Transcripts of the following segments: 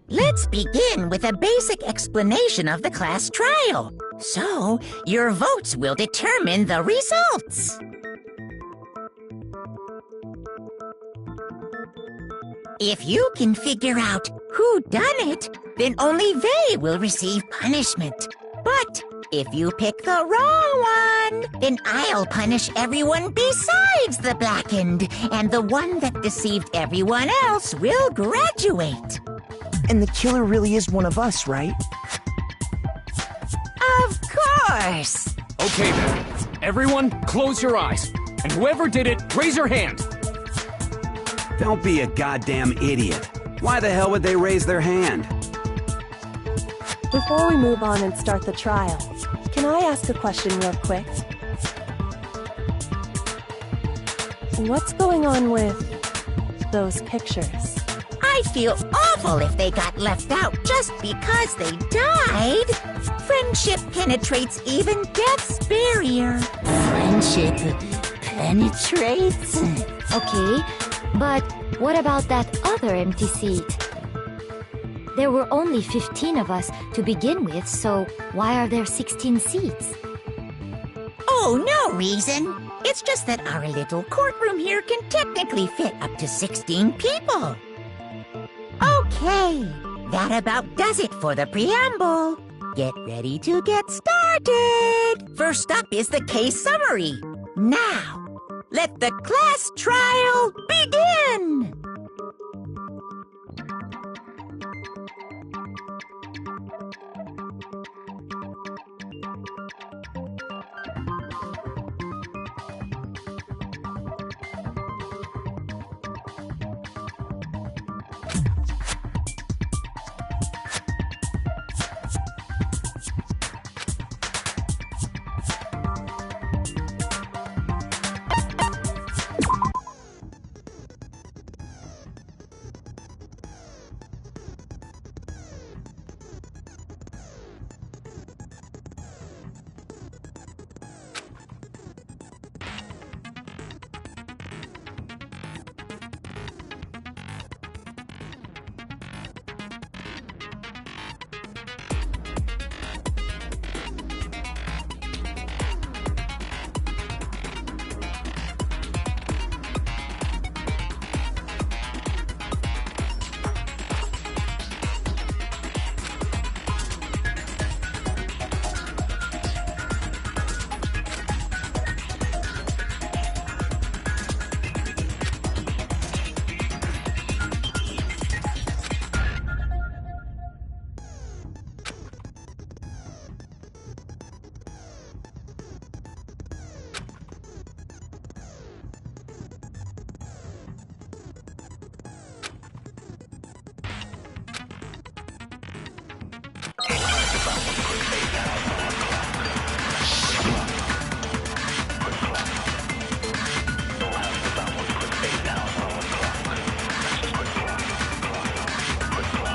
Let's begin with a basic explanation of the class trial. So, your votes will determine the results. If you can figure out who done it, then only they will receive punishment. But if you pick the wrong one, then I'll punish everyone besides the blackened, and the one that deceived everyone else will graduate. And the killer really is one of us, right? Of course! Okay then. Everyone, close your eyes. And whoever did it, raise your hand. Don't be a goddamn idiot. Why the hell would they raise their hand? Before we move on and start the trial, can I ask a question real quick? What's going on with those pictures? I feel awful if they got left out just because they died. Friendship penetrates even death's barrier. Friendship penetrates? Okay, but what about that other empty seat? There were only 15 of us to begin with, so why are there 16 seats? Oh, no reason. It's just that our little courtroom here can technically fit up to 16 people. Okay, that about does it for the preamble. Get ready to get started. First up is the case summary. Now, let the class trial begin.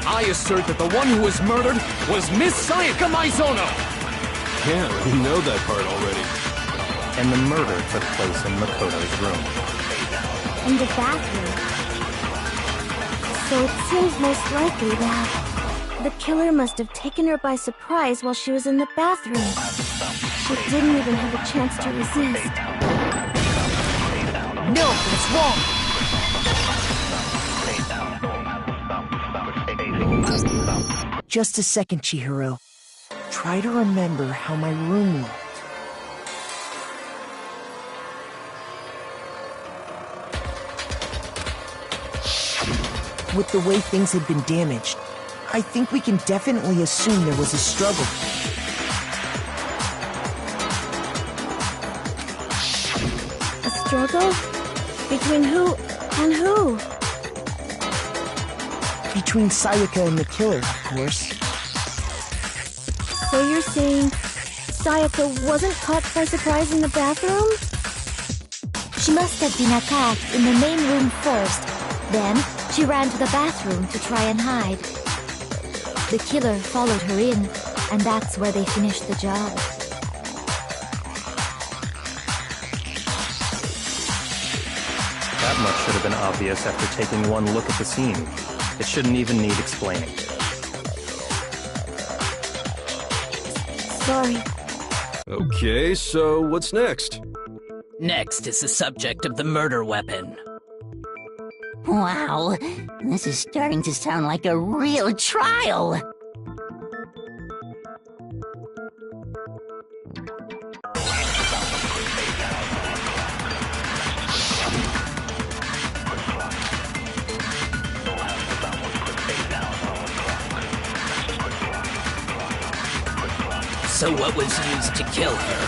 I assert that the one who was murdered was Miss Sayaka Maizono! Yeah, we know that part already. And the murder took place in Makoto's room. In the bathroom. So it seems most likely that the killer must have taken her by surprise while she was in the bathroom. She didn't even have a chance to resist. No, it's wrong! Just a second, Chihiro. Try to remember how my room looked. With the way things had been damaged, I think we can definitely assume there was a struggle. A struggle? Between who and who? Between Sayaka and the killer, of course. So you're saying Sayaka wasn't caught by surprise in the bathroom? She must have been attacked in the main room first. Then, she ran to the bathroom to try and hide. The killer followed her in, and that's where they finished the job. That much should have been obvious after taking one look at the scene. It shouldn't even need explaining. Sorry. Okay, so what's next? Next is the subject of the murder weapon. Wow, this is starting to sound like a real trial. So what was used to kill her?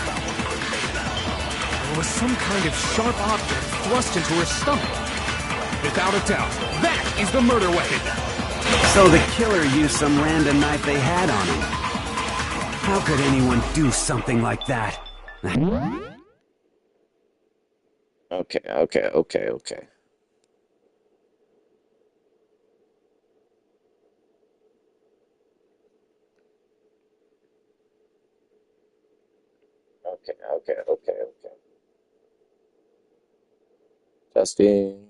There was some kind of sharp object thrust into her stomach. Without a doubt, that is the murder weapon! So the killer used some random knife they had on him. How could anyone do something like that? Okay. Okay. Testing. Okay.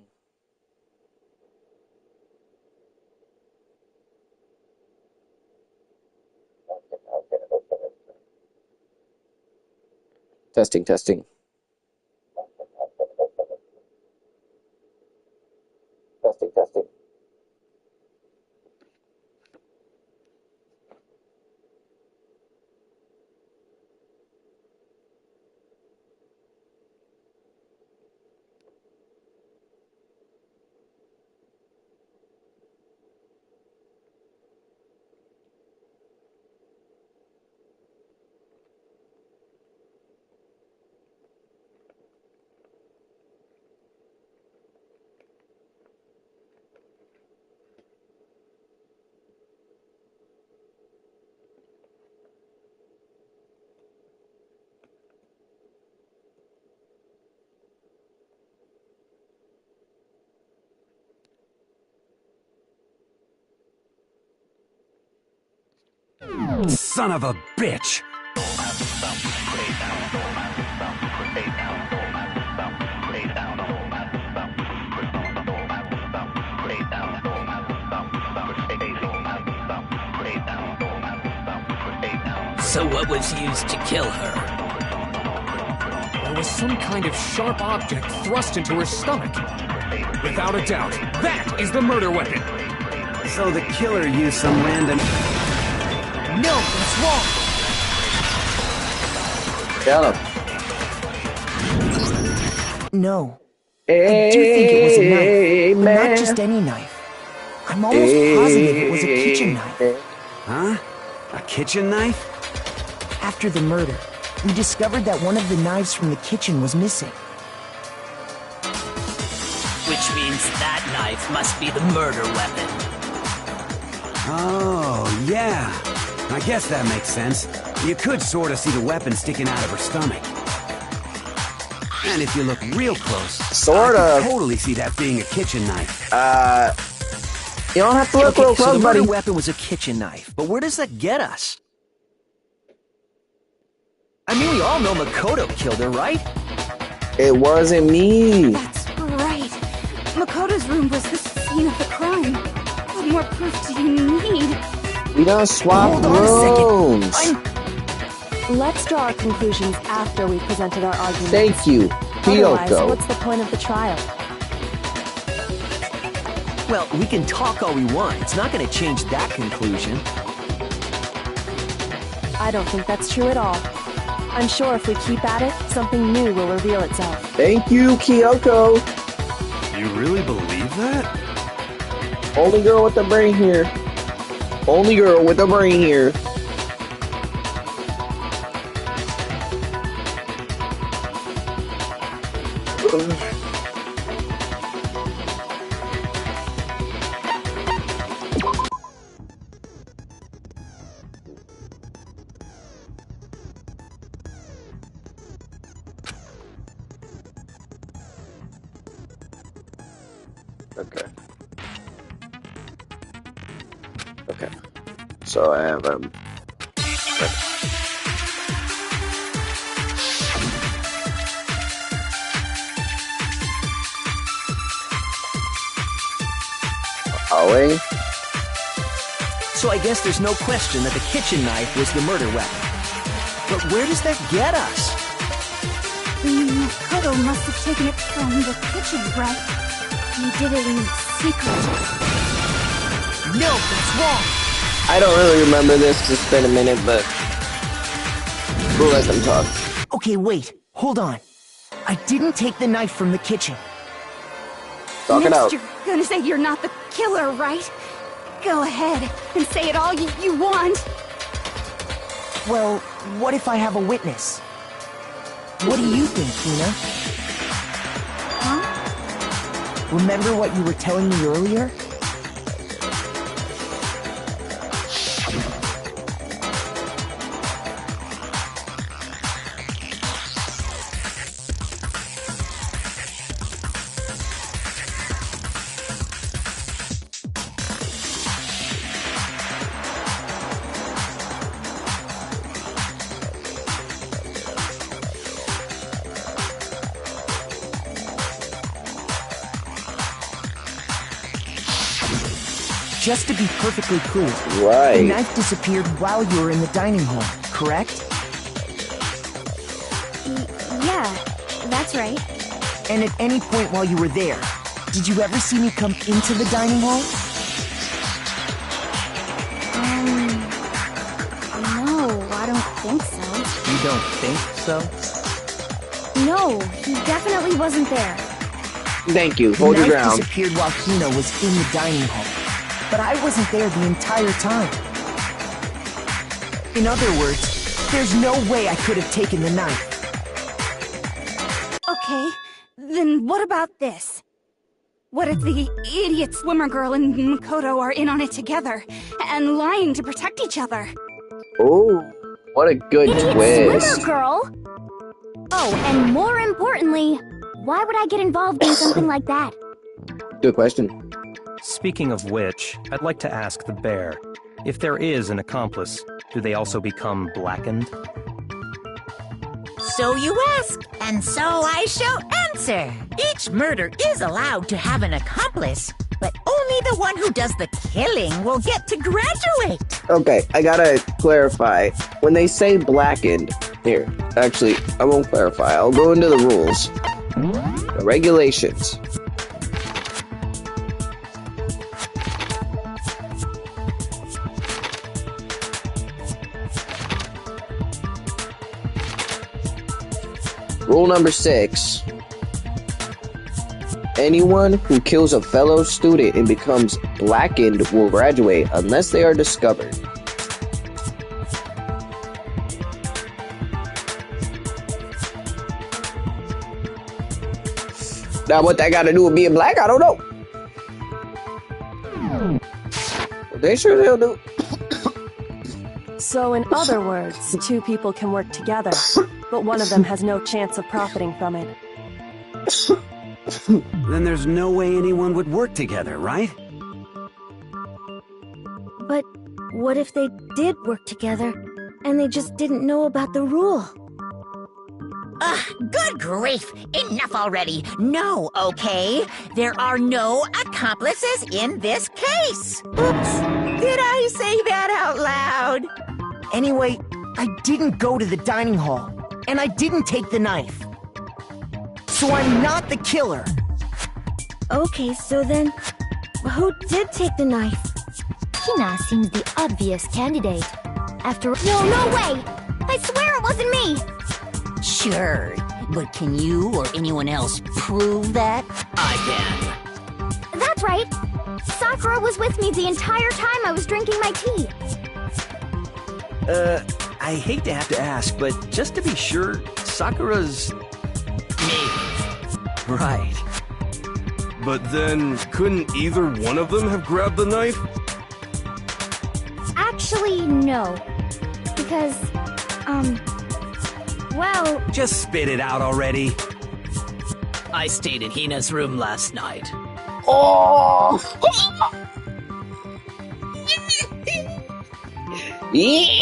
Testing. Testing. Son of a bitch! So what was used to kill her? There was some kind of sharp object thrust into her stomach. Without a doubt, that is the murder weapon! So the killer used some random... No, that's wrong! Kill him. No. I do think it was a knife, but not just any knife. I'm almost positive it was a kitchen knife. Huh? A kitchen knife? After the murder, we discovered that one of the knives from the kitchen was missing. Which means that knife must be the murder weapon. Oh, yeah. I guess that makes sense. You could sort of see the weapon sticking out of her stomach. And if you look real close, Sort I of. could totally see that being a kitchen knife. You don't have to look real so close, the buddy. murder weapon was a kitchen knife, but where does that get us? I mean, we all know Makoto killed her, right? It wasn't me. That's right. Makoto's room was the scene of the crime. What more proof do you need? We done swapped rooms. Let's draw our conclusions after we've presented our arguments. Thank you, Otherwise, Kyoko. what's the point of the trial? Well, we can talk all we want. It's not going to change that conclusion. I don't think that's true at all. I'm sure if we keep at it, something new will reveal itself. Thank you, Kyoko. You really believe that? Only girl with the brain here. Only girl with the brain here. Okay. Okay. So I have Away. So I guess there's no question that the kitchen knife was the murder weapon. But where does that get us? Makoto must have taken it from the kitchen, right? He did it in secret. No, that's wrong. I don't really remember this. It's been a minute, but we'll let them talk. Okay, wait. Hold on. I didn't take the knife from the kitchen. Talk it out. You're gonna say you're not the killer, right? Go ahead and say it all you want. Well, what if I have a witness? What do you think, Tina? Huh? Remember what you were telling me earlier? Just to be perfectly clear, Right. the knife disappeared while you were in the dining hall, correct? Yeah, that's right. And at any point while you were there, did you ever see me come into the dining hall? No, I don't think so. You don't think so? No, he definitely wasn't there. Thank you. The Hold your knife ground. disappeared while Hina was in the dining hall, but I wasn't there the entire time. In other words, there's no way I could have taken the knife. Okay, then what about this? What if the idiot swimmer girl and Makoto are in on it together, and lying to protect each other? Oh, what a good twist. Swimmer girl? Oh, and more importantly, why would I get involved in something like that? Good question. Speaking of which, I'd like to ask the bear, if there is an accomplice, do they also become blackened? So you ask, and so I shall answer. Each murder is allowed to have an accomplice, but only the one who does the killing will get to graduate. Okay, I gotta clarify. When they say blackened, here, actually, I won't clarify. I'll go into the rules. The regulations. Rule number 6. Anyone who kills a fellow student and becomes blackened will graduate unless they are discovered. Now what that got to do with being black, I don't know. They sure they'll do. So in other words, two people can work together, but one of them has no chance of profiting from it. Then there's no way anyone would work together, right? But what if they did work together, and they just didn't know about the rule? Good grief! Enough already! No, okay? There are no accomplices in this case! Oops! Did I say that out loud? Anyway, I didn't go to the dining hall, and I didn't take the knife. So I'm not the killer. Okay, so then, who did take the knife? Hina seems the obvious candidate. After— No way! I swear it wasn't me! Sure, but can you or anyone else prove that? I can. That's right! Sakura was with me the entire time I was drinking my tea. I hate to have to ask, but just to be sure, Sakura's... Me. Right. But then, couldn't either one of them have grabbed the knife? Actually, no. Because, well... Just spit it out already. I stayed in Hina's room last night. Oh! Yeah,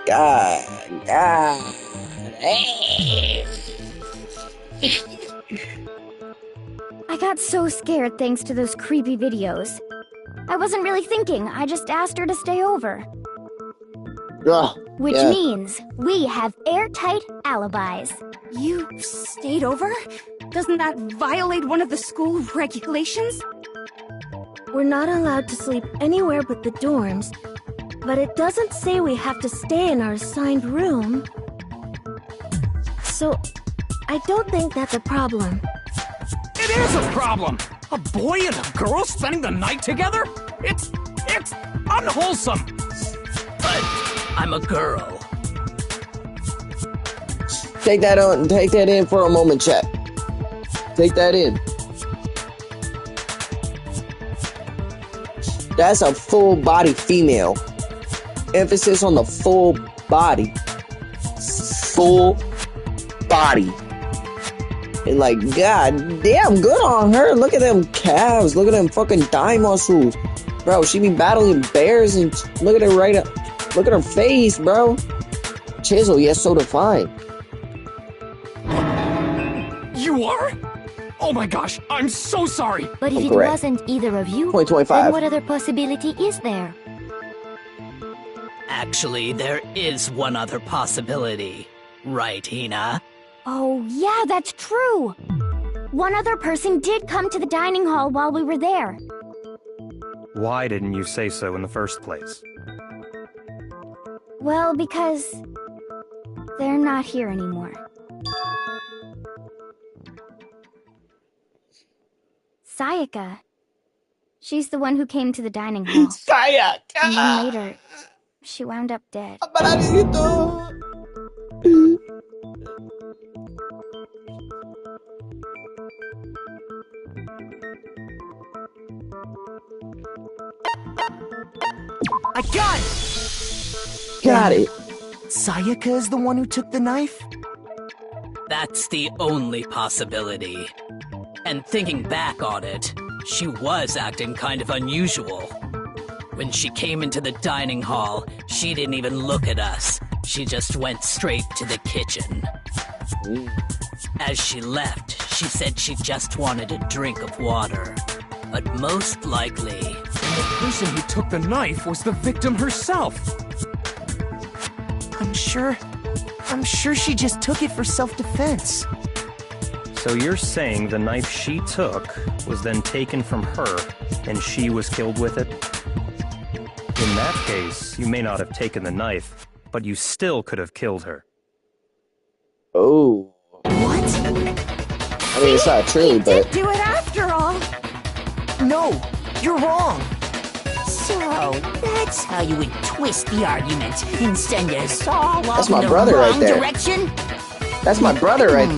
God. Hey. I got so scared thanks to those creepy videos. I wasn't really thinking, I just asked her to stay over. Which means we have airtight alibis. You stayed over? Doesn't that violate one of the school regulations? We're not allowed to sleep anywhere but the dorms, but it doesn't say we have to stay in our assigned room. So, I don't think that's a problem. It is a problem! A boy and a girl spending the night together? It's unwholesome! But I'm a girl. Take that in for a moment, chat. Take that in. That's a full body female. Emphasis on the full body. Full body. And like, god damn, good on her. Look at them calves. Look at them fucking thigh muscles. Bro, she be battling bears and look at her look at her face, bro. Chisel, yes, so defined. You are? Oh my gosh, I'm so sorry! But if it wasn't either of you, 0.25. then what other possibility is there? Actually, there is one other possibility. Right, Hina? Oh, yeah, that's true! One other person did come to the dining hall while we were there. Why didn't you say so in the first place? Well, because they're not here anymore. Sayaka. She's the one who came to the dining hall. Sayaka! And then later, she wound up dead. I got it! Got it. Sayaka is the one who took the knife? That's the only possibility. And thinking back on it, she was acting kind of unusual. When she came into the dining hall, she didn't even look at us. She just went straight to the kitchen. As she left, she said she just wanted a drink of water. But most likely... the person who took the knife was the victim herself. I'm sure she just took it for self-defense. So you're saying the knife she took was then taken from her, and she was killed with it? In that case, you may not have taken the knife, but you still could have killed her. Oh. What? I mean, it's not true, but... did do it after all. No, you're wrong. So, that's how you would twist the argument and send us all off my in the brother wrong right there. direction? That's my brother right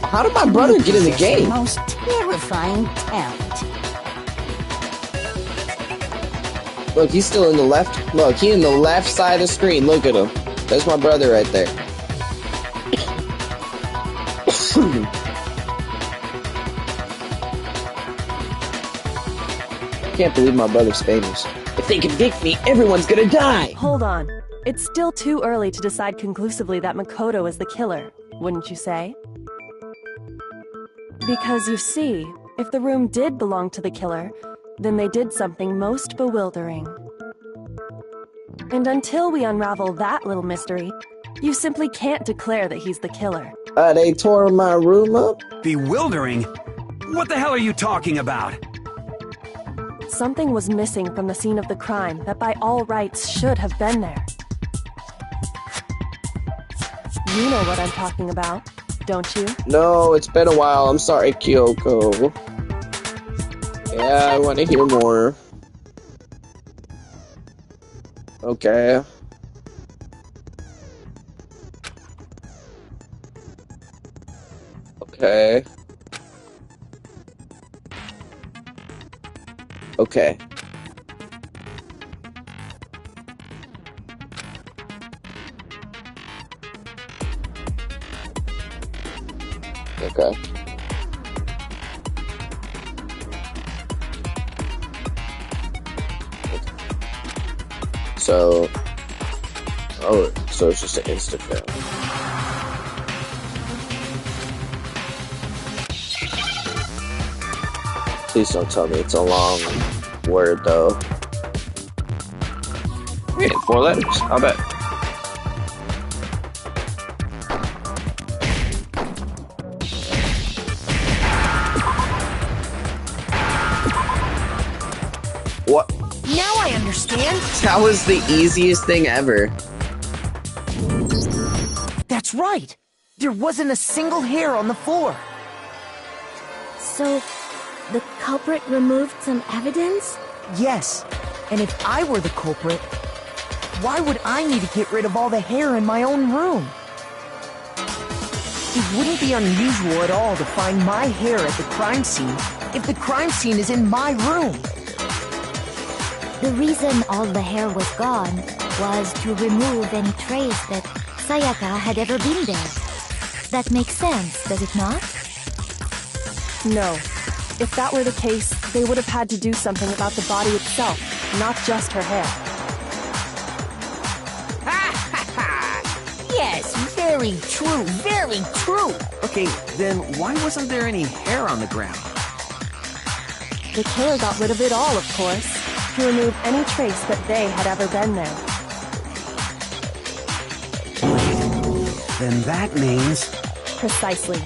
How did my brother get in the game? The most terrifying talent. Look, he's still in the left. Look, he in the left side of the screen. Look at him. That's my brother right there. I can't believe my brother's famous. If they convict me, everyone's gonna die! Hold on. It's still too early to decide conclusively that Makoto is the killer, wouldn't you say? Because you see, if the room did belong to the killer, then they did something most bewildering. And until we unravel that little mystery, you simply can't declare that he's the killer. They tore my room up? Bewildering? What the hell are you talking about? Something was missing from the scene of the crime that by all rights should have been there. You know what I'm talking about, don't you? No, it's been a while. I'm sorry, Kyoko. Yeah, I want to hear more. Okay. Okay. Okay. Okay. So, oh, so it's just an Instagram. Please don't tell me it's a long word, though. Yeah, 4 letters. I'll bet. What? Now I understand. That was the easiest thing ever. That's right. There wasn't a single hair on the floor. So, the culprit removed some evidence? Yes. And if I were the culprit, why would I need to get rid of all the hair in my own room? It wouldn't be unusual at all to find my hair at the crime scene if the crime scene is in my room. The reason all the hair was gone was to remove any trace that Sayaka had ever been there. That makes sense, does it not? No. If that were the case, they would have had to do something about the body itself, not just her hair. Yes, very true, very true. Okay, then why wasn't there any hair on the ground? The killer got rid of it all, of course, to remove any trace that they had ever been there. Then that means... Precisely.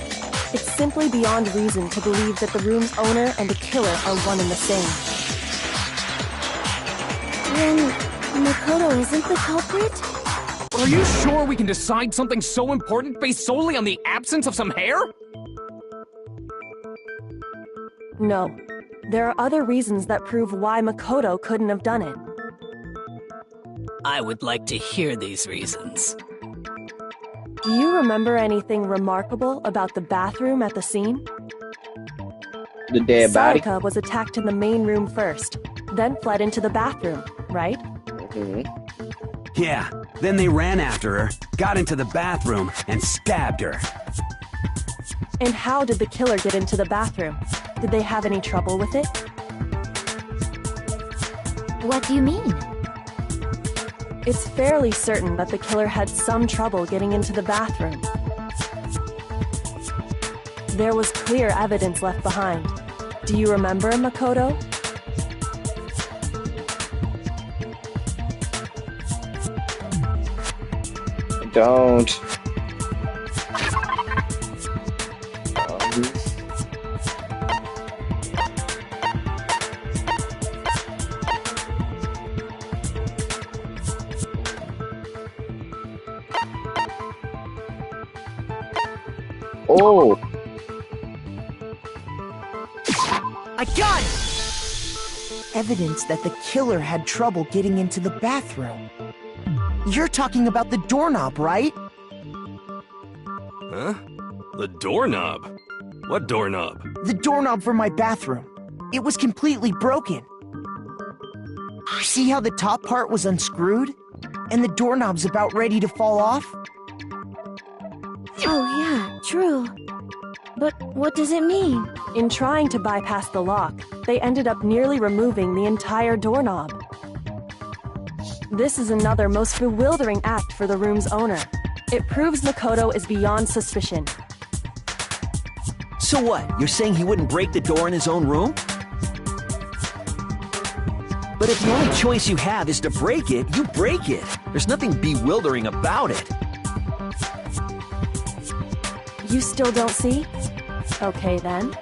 It's simply beyond reason to believe that the room's owner and the killer are one and the same. Then, Makoto isn't the culprit? Are you sure we can decide something so important based solely on the absence of some hair? No. There are other reasons that prove why Makoto couldn't have done it. I would like to hear these reasons. Do you remember anything remarkable about the bathroom at the scene? The dead body? Sayaka was attacked in the main room first, then fled into the bathroom, right? Yeah, then they ran after her, got into the bathroom, and stabbed her. And how did the killer get into the bathroom? Did they have any trouble with it? What do you mean? It's fairly certain that the killer had some trouble getting into the bathroom. There was clear evidence left behind. Do you remember, Makoto? I don't. Oh! I got it! Evidence that the killer had trouble getting into the bathroom. You're talking about the doorknob, right? Huh? The doorknob? What doorknob? The doorknob for my bathroom. It was completely broken. See how the top part was unscrewed? And the doorknob's about ready to fall off? Oh yeah, true. But what does it mean? In trying to bypass the lock, they ended up nearly removing the entire doorknob. This is another most bewildering act for the room's owner. It proves Makoto is beyond suspicion. So what? You're saying he wouldn't break the door in his own room? But if the only choice you have is to break it, you break it. There's nothing bewildering about it. You still don't see? Okay then.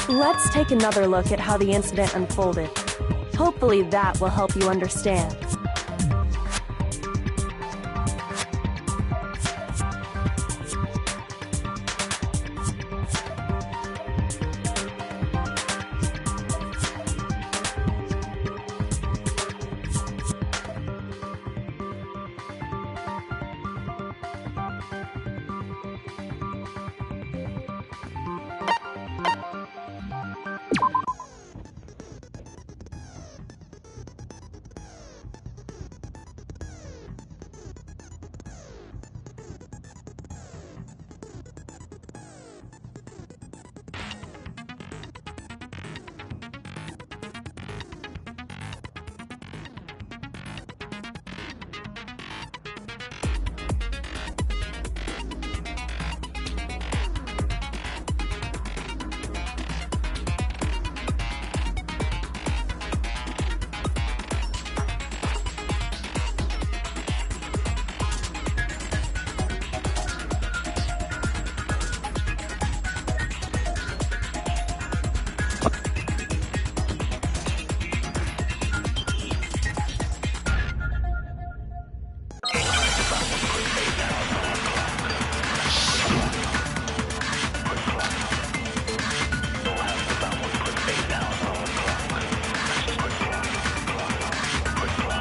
Let's take another look at how the incident unfolded. Hopefully that will help you understand.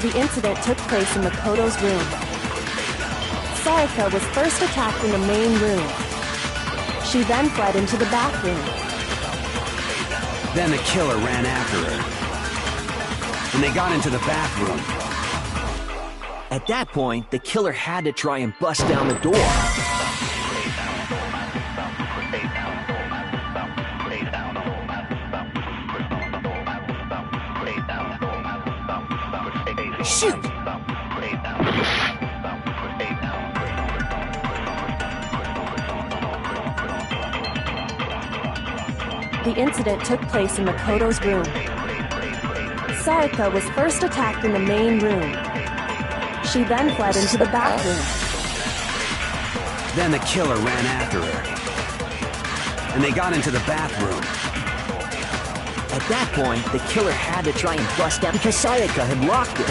The incident took place in Makoto's room. Sayaka was first attacked in the main room. She then fled into the bathroom. Then the killer ran after her. And they got into the bathroom. At that point, the killer had to try and bust down the door. Shoot! The incident took place in Makoto's room. Sayaka was first attacked in the main room. She then fled into the bathroom. Then the killer ran after her. And they got into the bathroom. At that point, the killer had to try and bust down because Sayaka had locked it.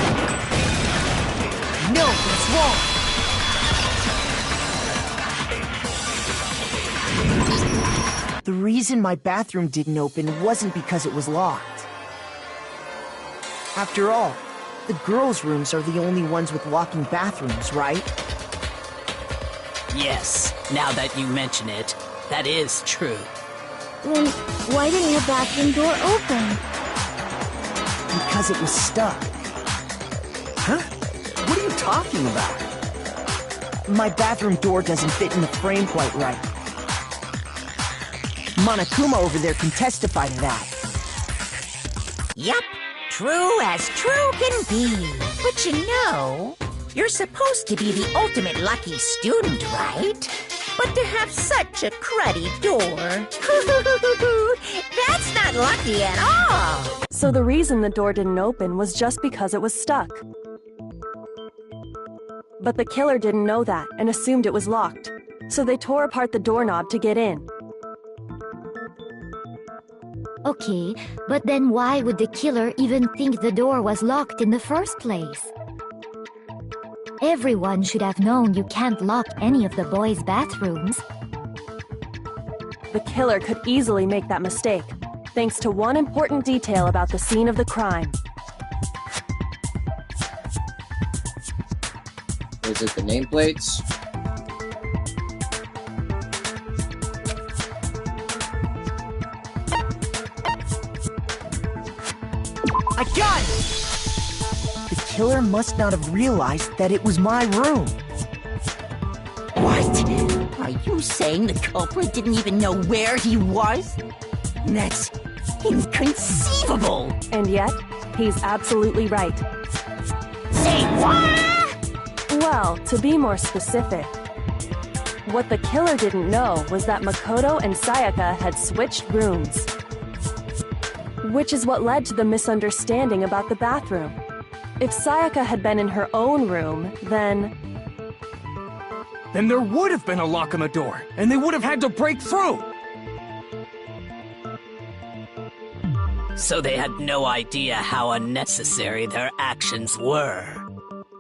No, that's wrong! The reason my bathroom didn't open wasn't because it was locked. After all, the girls' rooms are the only ones with locking bathrooms, right? Yes, now that you mention it, that is true. Then why didn't your bathroom door open? Because it was stuck. Huh? What are you talking about? My bathroom door doesn't fit in the frame quite right. Monokuma over there can testify to that. Yup, true as true can be. But you know, you're supposed to be the ultimate lucky student, right? But to have such a cruddy door, that's not lucky at all. So the reason the door didn't open was just because it was stuck. But the killer didn't know that and assumed it was locked. So they tore apart the doorknob to get in. Okay, but then why would the killer even think the door was locked in the first place? Everyone should have known you can't lock any of the boys' bathrooms. The killer could easily make that mistake, thanks to one important detail about the scene of the crime. Is it the nameplates? I got it! killer must not have realized that it was my room. What? Are you saying the culprit didn't even know where he was? That's inconceivable! And yet, he's absolutely right. Say what? Well, to be more specific, what the killer didn't know was that Makoto and Sayaka had switched rooms. Which is what led to the misunderstanding about the bathroom. If Sayaka had been in her own room, then there would have been a lock on the door, and they would have had to break through! So they had no idea how unnecessary their actions were.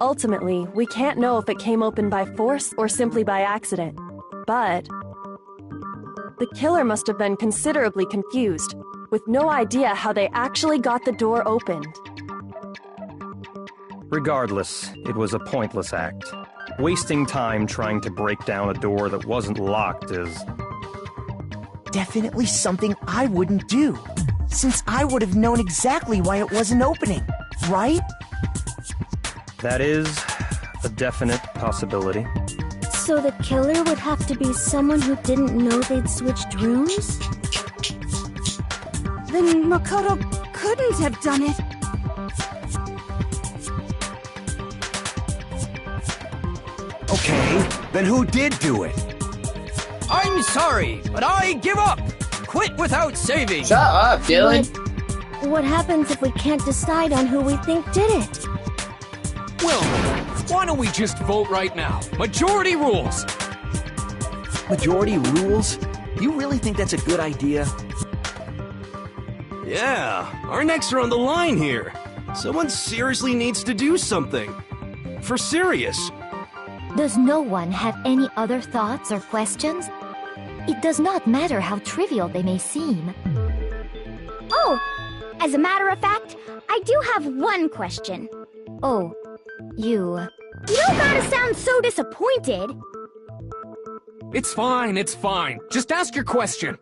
ultimately, we can't know if it came open by force or simply by accident. But the killer must have been considerably confused, with no idea how they actually got the door opened. Regardless, it was a pointless act. Wasting time trying to break down a door that wasn't locked is... definitely something I wouldn't do, since I would have known exactly why it wasn't opening, right? That is a definite possibility. So the killer would have to be someone who didn't know they'd switched rooms? Then Makoto couldn't have done it. Okay, then who did do it? I'm sorry, but I give up! Quit without saving! Shut up, Dylan! But what happens if we can't decide on who we think did it? Well, why don't we just vote right now? Majority rules! Majority rules? You really think that's a good idea? Yeah, our necks are on the line here. Someone seriously needs to do something. For serious. Does no one have any other thoughts or questions? It does not matter how trivial they may seem. Oh, as a matter of fact, I do have one question. Oh, you don't gotta sound so disappointed. It's fine, it's fine. Just ask your question.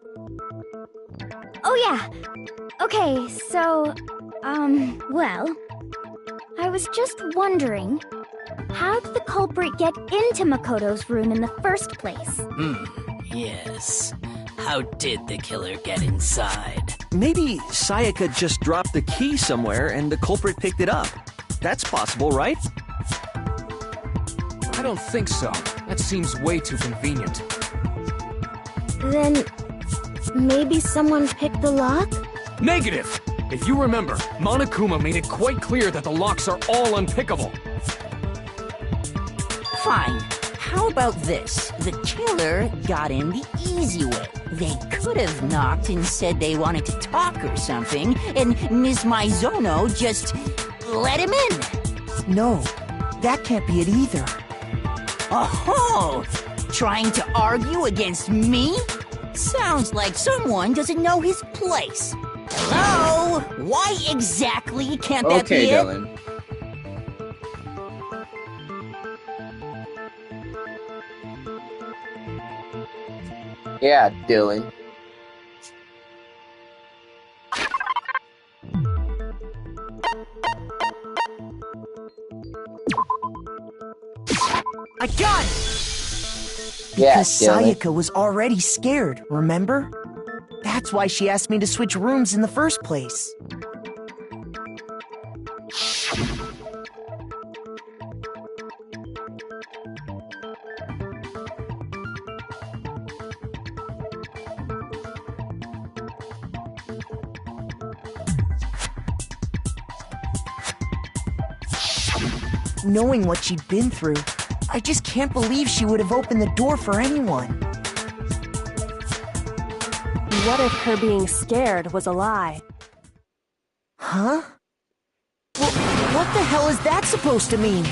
Oh yeah. Okay, so, well, I was just wondering, how did the culprit get into Makoto's room in the first place? Yes. How did the killer get inside? Maybe Sayaka just dropped the key somewhere and the culprit picked it up. That's possible, right? I don't think so. That seems way too convenient. Then maybe someone picked the lock? Negative! If you remember, Monokuma made it quite clear that the locks are all unpickable. Fine. How about this? The killer got in the easy way. They could have knocked and said they wanted to talk or something, and Ms. Maizono just let him in. No, that can't be it either. Oh, trying to argue against me? Sounds like someone doesn't know his place. Hello? Why exactly can't that be it? Okay, Dylan. Yeah, Dylan. I got it! Yeah, Because Dylan. Sayaka was already scared, remember? That's why she asked me to switch rooms in the first place. Knowing what she'd been through, I just can't believe she would have opened the door for anyone. What if her being scared was a lie? Huh? Well, what the hell is that supposed to mean?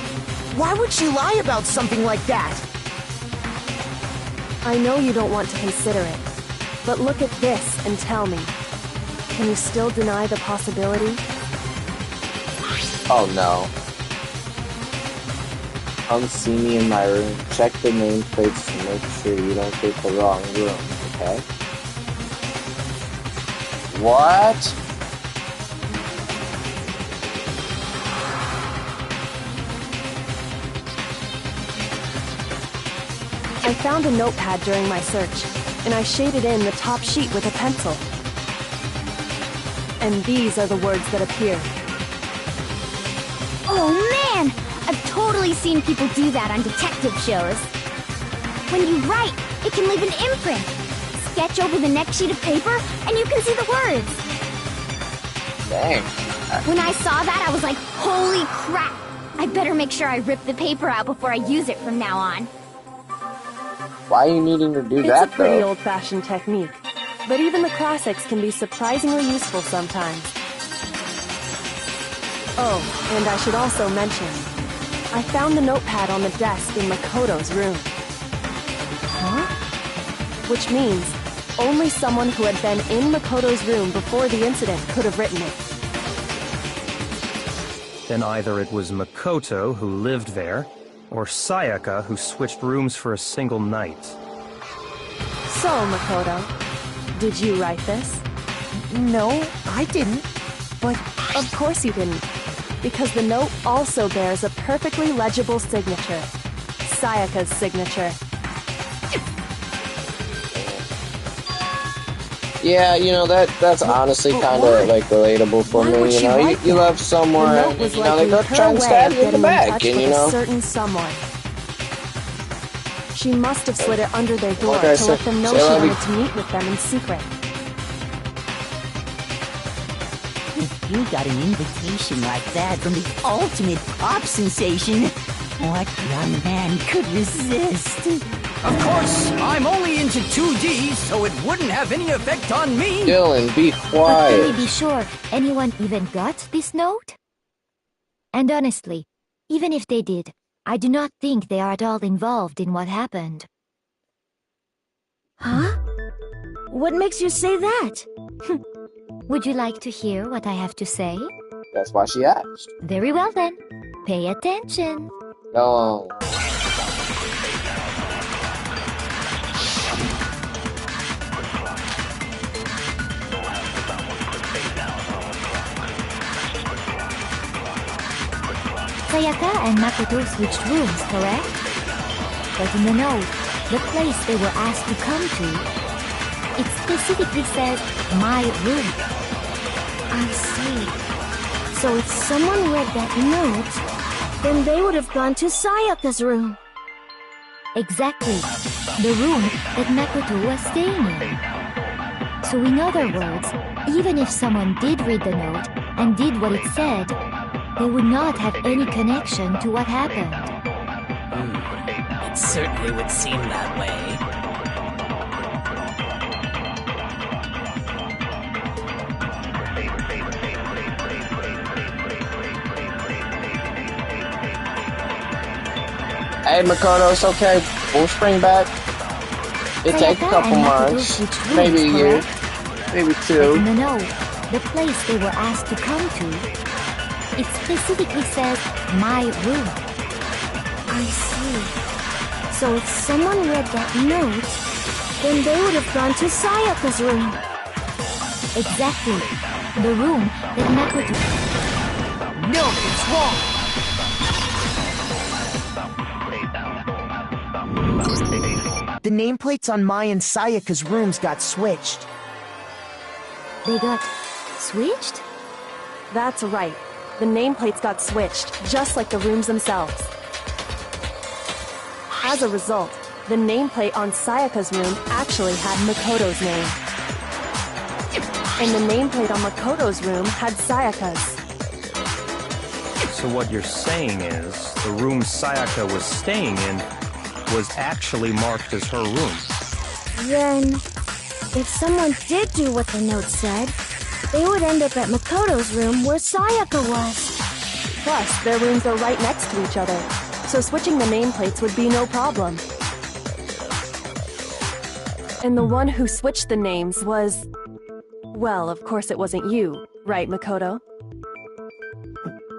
Why would she lie about something like that? I know you don't want to consider it, but look at this and tell me. Can you still deny the possibility? Oh no. Come see me in my room. Check the nameplates to make sure you don't take the wrong room, okay? What? I found a notepad during my search, and I shaded in the top sheet with a pencil. And these are the words that appeared. Oh man! I've totally seen people do that on detective shows. When you write, it can leave an imprint. Sketch over the next sheet of paper, and you can see the words. Dang. When I saw that, I was like, holy crap! I better make sure I rip the paper out before I use it from now on. Why are you needing to do It's that, a pretty though? old-fashioned technique, but even the classics can be surprisingly useful sometimes. Oh, and I should also mention, I found the notepad on the desk in Makoto's room. Huh? Which means only someone who had been in Makoto's room before the incident could have written it. Then either it was Makoto who lived there, or Sayaka who switched rooms for a single night. So, Makoto, did you write this? No, I didn't. But of course you didn't, because the note also bears a perfectly legible signature. Sayaka's signature. Yeah, you know, that's honestly kind of like relatable for me. You know, you love someone, and you know, they go try and stab you in the back, and you know. A certain someone. She must have slid it under their door Okay, to let them know she wanted to meet with them in secret. If you got an invitation like that from the ultimate pop sensation, what young man could resist? Of course, I'm only into 2D, so it wouldn't have any effect on me. Dylan, be But can quiet. we be sure anyone even got this note? And honestly, even if they did, I do not think they are at all involved in what happened. Huh? What makes you say that? Would you like to hear what I have to say? That's why she asked. Very well then. Pay attention. No. Sayaka and Makoto switched rooms, correct? But in the note, the place they were asked to come to, it specifically says, my room. I see. So if someone read that note, then they would have gone to Sayaka's room. Exactly. The room that Makoto was staying in. So in other words, even if someone did read the note and did what it said, they would not have any connection to what happened. It certainly would seem that way. Hey, Makoto, it's okay. We'll spring back. It takes a couple months, maybe a year, maybe two. In the note, the place they were asked to come to, it specifically says, my room. I see. So if someone read that note, then they would have gone to Sayaka's room. Exactly. The room that Makoto... No, it's wrong! The nameplates on Mai and Sayaka's rooms got switched. They got switched? That's right. The nameplates got switched, just like the rooms themselves. As a result, the nameplate on Sayaka's room actually had Makoto's name. And the nameplate on Makoto's room had Sayaka's. So what you're saying is, the room Sayaka was staying in was actually marked as her room. Then, if someone did do what the note said, they would end up at Makoto's room where Sayaka was. Plus, their rooms are right next to each other, so switching the nameplates would be no problem. And the one who switched the names was... Well, of course it wasn't you, right, Makoto?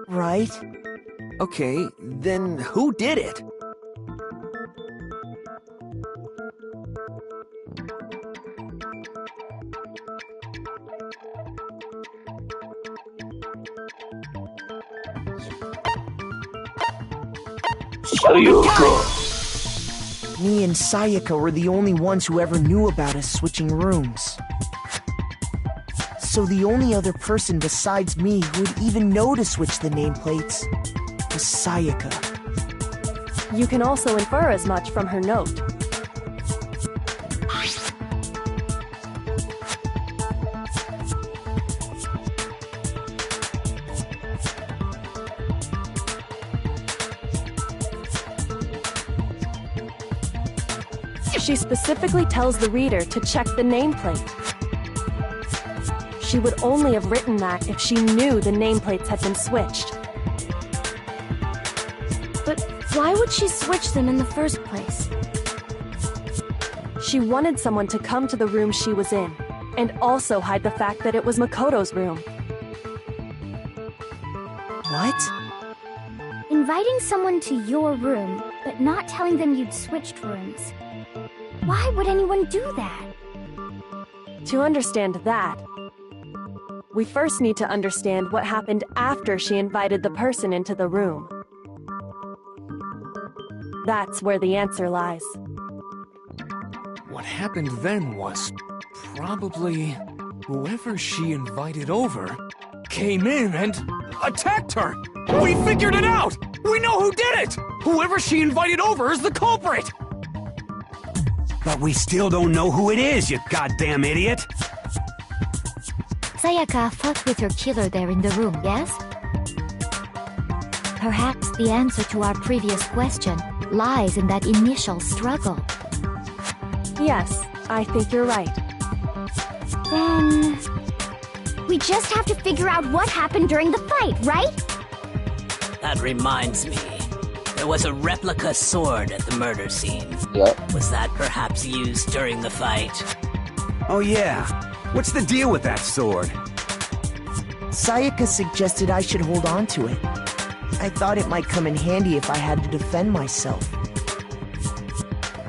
Right. Okay, then who did it? Me and Sayaka were the only ones who ever knew about us switching rooms. So the only other person besides me who would even know to switch the nameplates was Sayaka. You can also infer as much from her note. She specifically tells the reader to check the nameplate. She would only have written that if she knew the nameplates had been switched. But why would she switch them in the first place? She wanted someone to come to the room she was in, and also hide the fact that it was Makoto's room. What? Inviting someone to your room, but not telling them you'd switched rooms. Why would anyone do that? To understand that, we first need to understand what happened after she invited the person into the room. That's where the answer lies. What happened then was probably whoever she invited over came in and attacked her. We figured it out! We know who did it! Whoever she invited over is the culprit! But we still don't know who it is, you goddamn idiot! Sayaka fought with her killer there in the room, yes? Perhaps the answer to our previous question lies in that initial struggle. Yes, I think you're right. Then... we just have to figure out what happened during the fight, right? That reminds me. There was a replica sword at the murder scene. Yep. Was that perhaps used during the fight? Oh yeah. What's the deal with that sword? Sayaka suggested I should hold on to it. I thought it might come in handy if I had to defend myself.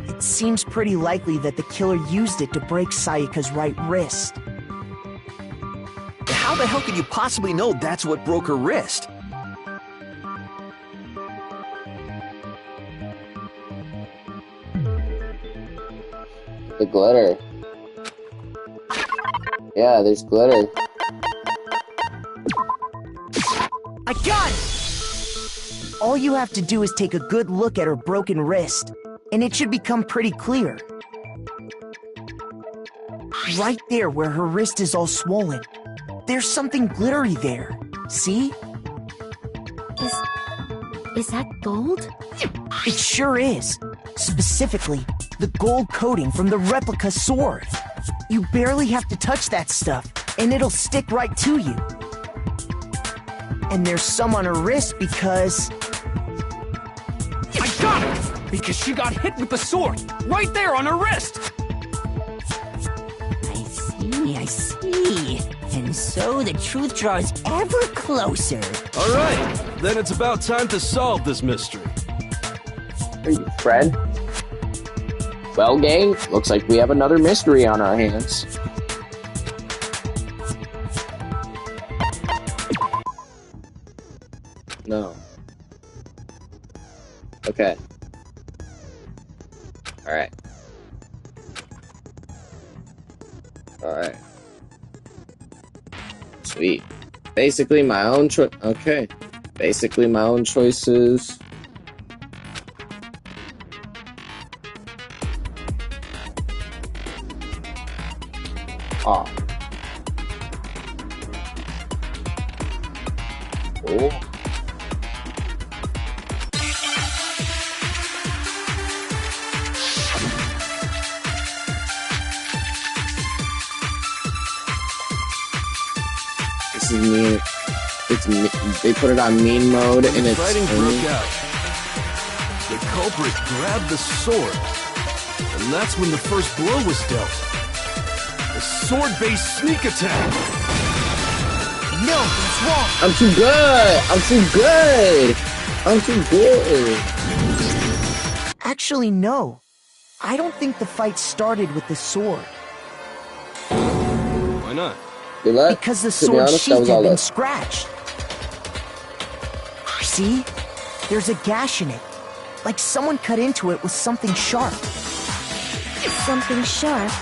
It seems pretty likely that the killer used it to break Sayaka's right wrist. How the hell could you possibly know that's what broke her wrist? The glitter. Yeah, there's glitter. I got it! All you have to do is take a good look at her broken wrist, and it should become pretty clear. Right there where her wrist is all swollen, there's something glittery there. See? Is that gold? It sure is. Specifically, the gold coating from the replica sword. You barely have to touch that stuff, and it'll stick right to you. And there's some on her wrist because... I got it! Because she got hit with the sword, right there on her wrist! I see. And so the truth draws ever closer. Alright, then it's about time to solve this mystery. Are you Fred? Well, gang, looks like we have another mystery on our hands. No. Okay. Alright. Alright. Sweet. Basically my own choice. Okay. Basically my own choices. Oh. Oh. This is mean. They put it on mean mode and it's fighting broke out. The culprit grabbed the sword, and that's when the first blow was dealt. A sword-based sneak attack. No, that's wrong. I'm too good. I'm too good. I'm too good. Actually, no. I don't think the fight started with the sword. Why not? Because the sword sheath had been scratched. See? There's a gash in it. Like someone cut into it with something sharp. Something sharp?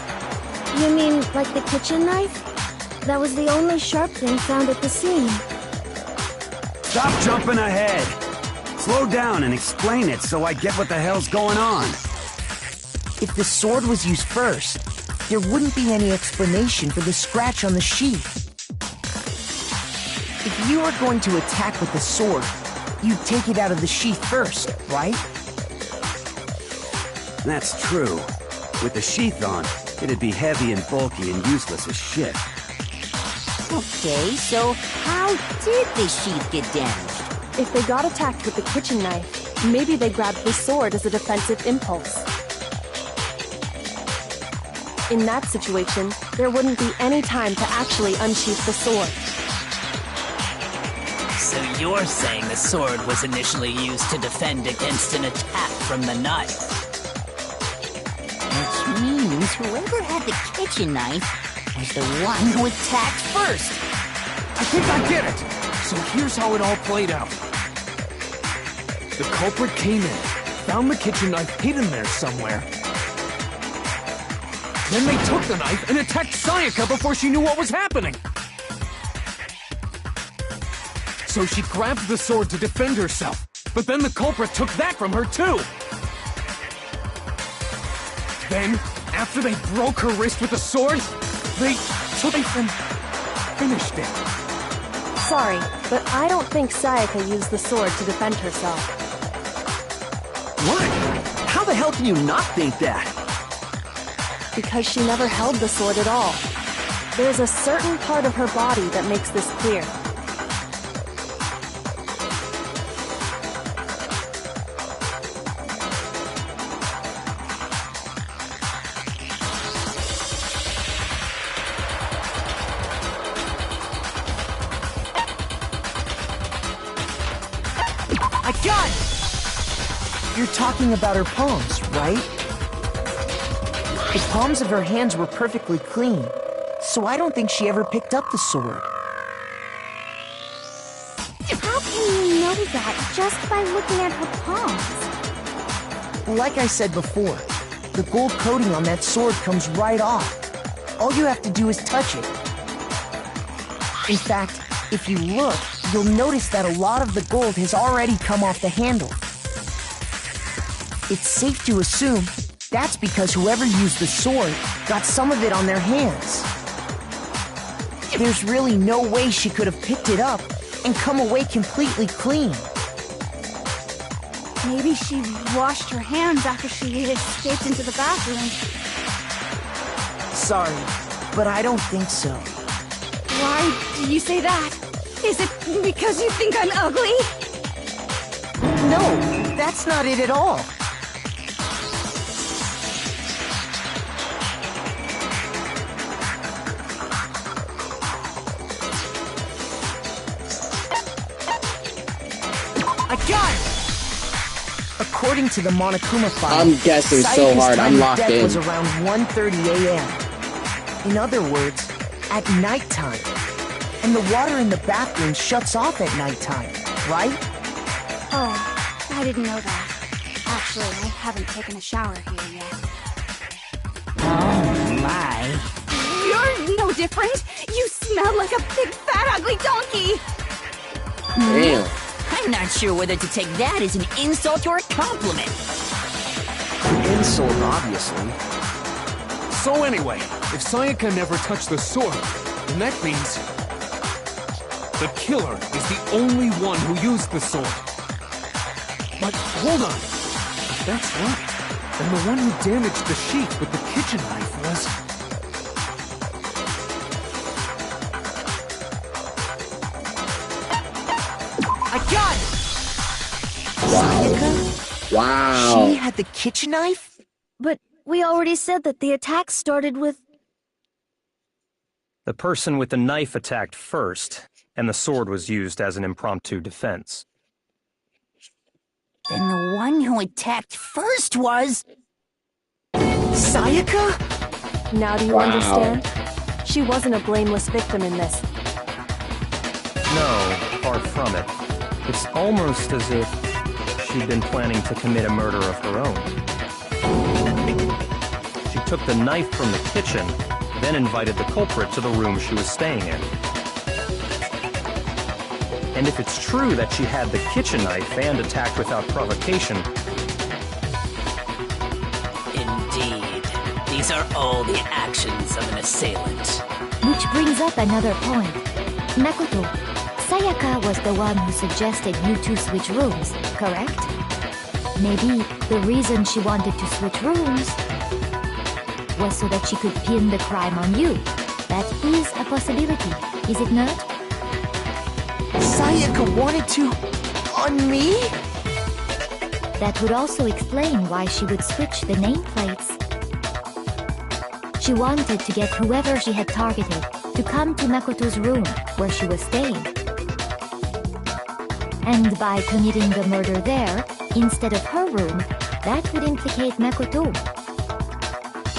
You mean like the kitchen knife? That was the only sharp thing found at the scene. Stop jumping ahead! Slow down and explain it so I get what the hell's going on. If the sword was used first, there wouldn't be any explanation for the scratch on the sheath. If you were going to attack with the sword, you'd take it out of the sheath first, right? That's true. With the sheath on, it'd be heavy and bulky and useless as shit. Okay, so how did the sheath get damaged? If they got attacked with the kitchen knife, maybe they grabbed the sword as a defensive impulse. In that situation, there wouldn't be any time to actually unsheath the sword. So you're saying the sword was initially used to defend against an attack from the knife? Which means whoever had the kitchen knife was the one who attacked first. I think I get it! So here's how it all played out. The culprit came in, found the kitchen knife hidden there somewhere. Then they took the knife and attacked Sayaka before she knew what was happening. So she grabbed the sword to defend herself, but then the culprit took that from her too. Then, after they broke her wrist with the sword, they took it and finished it. Sorry, but I don't think Sayaka used the sword to defend herself. What? How the hell can you not think that? Because she never held the sword at all. There's a certain part of her body that makes this clear. I got it! You're talking about her palms, right? The palms of her hands were perfectly clean, so I don't think she ever picked up the sword. How can you know that just by looking at her palms? Like I said before, the gold coating on that sword comes right off. All you have to do is touch it. In fact, if you look, you'll notice that a lot of the gold has already come off the handle. It's safe to assume that's because whoever used the sword got some of it on their hands. There's really no way she could have picked it up and come away completely clean. Maybe she washed her hands after she escaped into the bathroom. Sorry, but I don't think so. Why do you say that? Is it because you think I'm ugly? No, that's not it at all. I got it! According to the Monokuma file, I'm guessing so hard. I'm locked in. was around 1:30 a.m. In other words, at nighttime. And the water in the bathroom shuts off at nighttime, right? Oh, I didn't know that. Actually, I haven't taken a shower here yet. Oh my. You're no different. You smell like a big, fat, ugly donkey. Damn. I'm not sure whether to take that as an insult or a compliment. An insult, obviously. So anyway, if Sayaka never touched the sword, then that means the killer is the only one who used the sword. But hold on. If that's right, then the one who damaged the sheath with the kitchen knife was... I got it! Sayaka? Wow. She had the kitchen knife? But we already said that the attack started with... The person with the knife attacked first, and the sword was used as an impromptu defense. Then the one who attacked first was... Sayaka? Now do you understand? She wasn't a blameless victim in this. No, far from it. It's almost as if she'd been planning to commit a murder of her own. She took the knife from the kitchen, then invited the culprit to the room she was staying in. And if it's true that she had the kitchen knife and attacked without provocation... Indeed. These are all the actions of an assailant. Which brings up another point. Makoto, Sayaka was the one who suggested you two switch rooms, correct? Maybe the reason she wanted to switch rooms was so that she could pin the crime on you. That is a possibility, is it not? Sayaka wanted to... on me? That would also explain why she would switch the nameplates. She wanted to get whoever she had targeted to come to Makoto's room where she was staying. And by committing the murder there, instead of her room, that would implicate Makoto.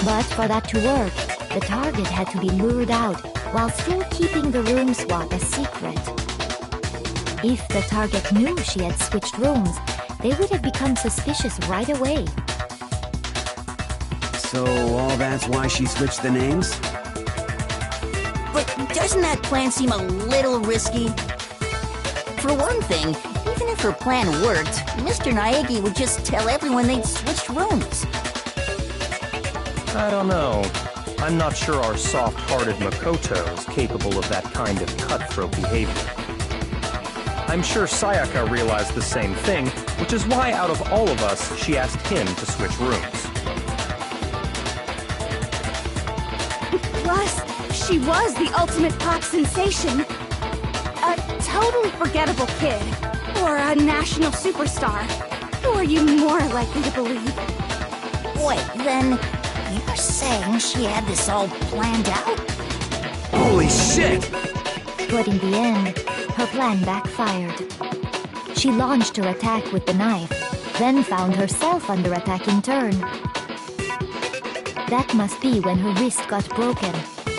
But for that to work, the target had to be lured out while still keeping the room swap a secret. If the target knew she had switched rooms, they would have become suspicious right away. So all that's why she switched the names? But doesn't that plan seem a little risky? For one thing, even if her plan worked, Mr. Naegi would just tell everyone they'd switched rooms. I don't know. I'm not sure our soft-hearted Makoto is capable of that kind of cutthroat behavior. I'm sure Sayaka realized the same thing, which is why out of all of us, she asked him to switch rooms. Plus, she was the ultimate pop sensation. A totally forgettable kid. Or a national superstar. Who are you more likely to believe? Wait, then you're saying she had this all planned out? Holy shit! But in the end, her plan backfired. She launched her attack with the knife, then found herself under attack in turn. That must be when her wrist got broken,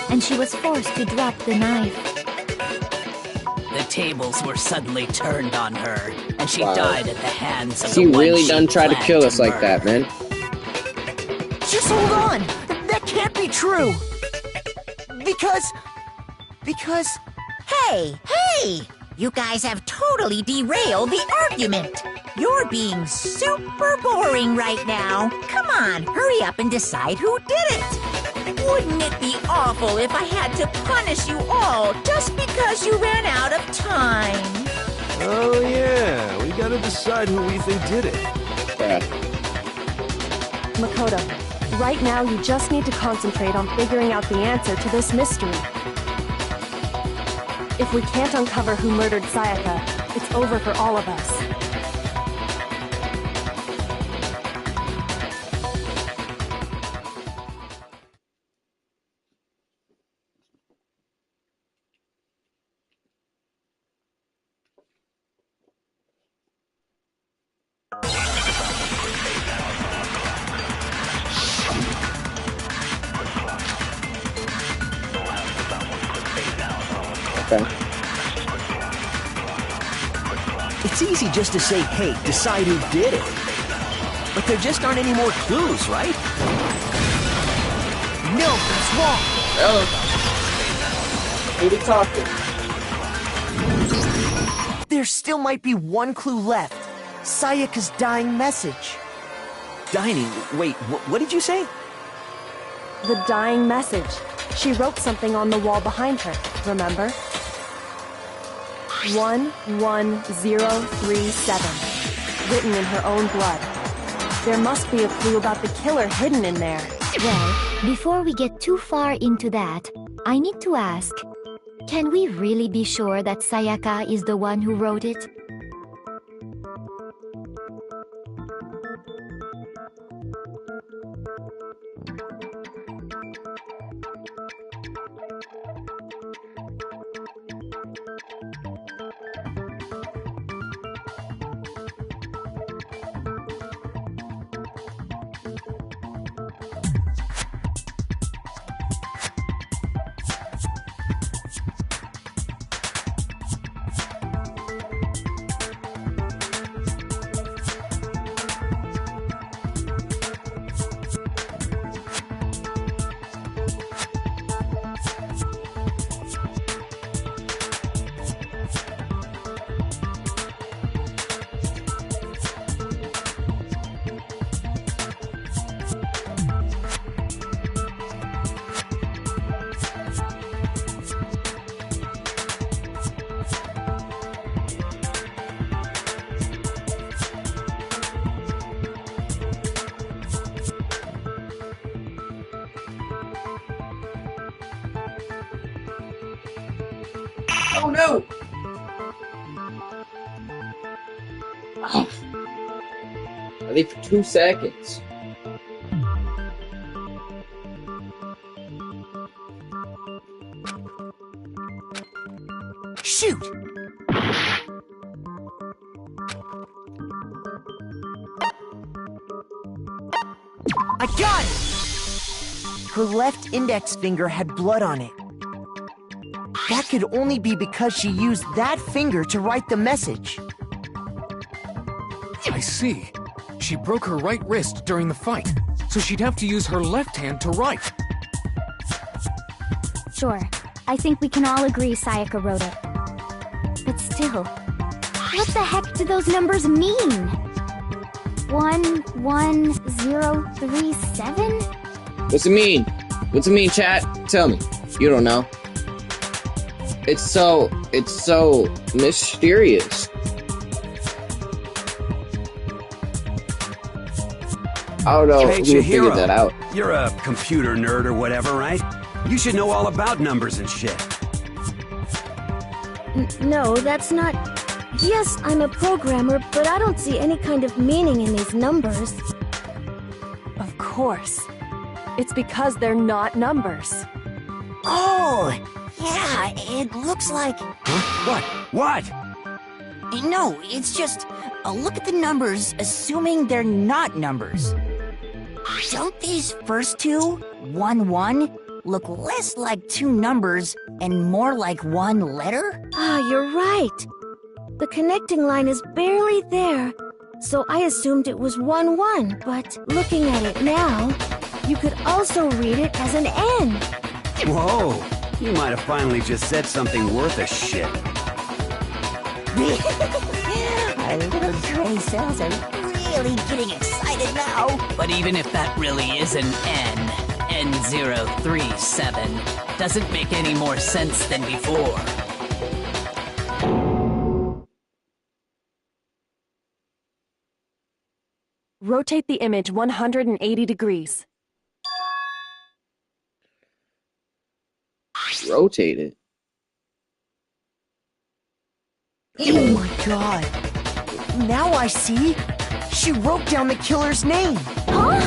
and she was forced to drop the knife. The tables were suddenly turned on her, and she died at the hands of She the one really she done tried to planned kill us like murder. that, man. Just hold on! That can't be true! Because... Hey! You guys have totally derailed the argument. You're being super boring right now. Come on, hurry up and decide who did it. Wouldn't it be awful if I had to punish you all just because you ran out of time? Oh yeah, we gotta decide who we think did it. Makoto, right now you just need to concentrate on figuring out the answer to this mystery. If we can't uncover who murdered Sayaka, it's over for all of us. It's easy just to say, hey, decide who did it. But there just aren't any more clues, right? No, that's wrong. Who we talking? There still might be one clue left. Sayaka's dying message. Dining? Wait, what did you say? The dying message. She wrote something on the wall behind her, remember? 11037. Written in her own blood. There must be a clue about the killer hidden in there. Well, before we get too far into that, I need to ask, can we really be sure that Sayaka is the one who wrote it? Oh no! Oh. I think for 2 seconds. Shoot! I got it! Her left index finger had blood on it. That could only be because she used that finger to write the message. I see. She broke her right wrist during the fight, so she'd have to use her left hand to write. Sure, I think we can all agree Sayaka wrote it. But still, what the heck do those numbers mean? 11037? What's it mean? What's it mean, chat? Tell me. You don't know. It's so mysterious. I don't know who figured that out. You're a computer nerd or whatever, right? You should know all about numbers and shit. No, that's not... Yes, I'm a programmer, but I don't see any kind of meaning in these numbers. Of course. It's because they're not numbers. Oh, yeah, it looks like... Huh? What? No, it's just... look at the numbers, assuming they're not numbers. Don't these first two, 1-1, look less like two numbers and more like one letter? Ah, you're right. The connecting line is barely there, so I assumed it was 1-1, but looking at it now, you could also read it as an N. Whoa, you might have finally just said something worth a shit. Our little gray cells are really getting excited now. But even if that really is an N037, doesn't make any more sense than before. Rotate the image 180 degrees. Rotate it. Oh my god. Now I see. She wrote down the killer's name. Huh?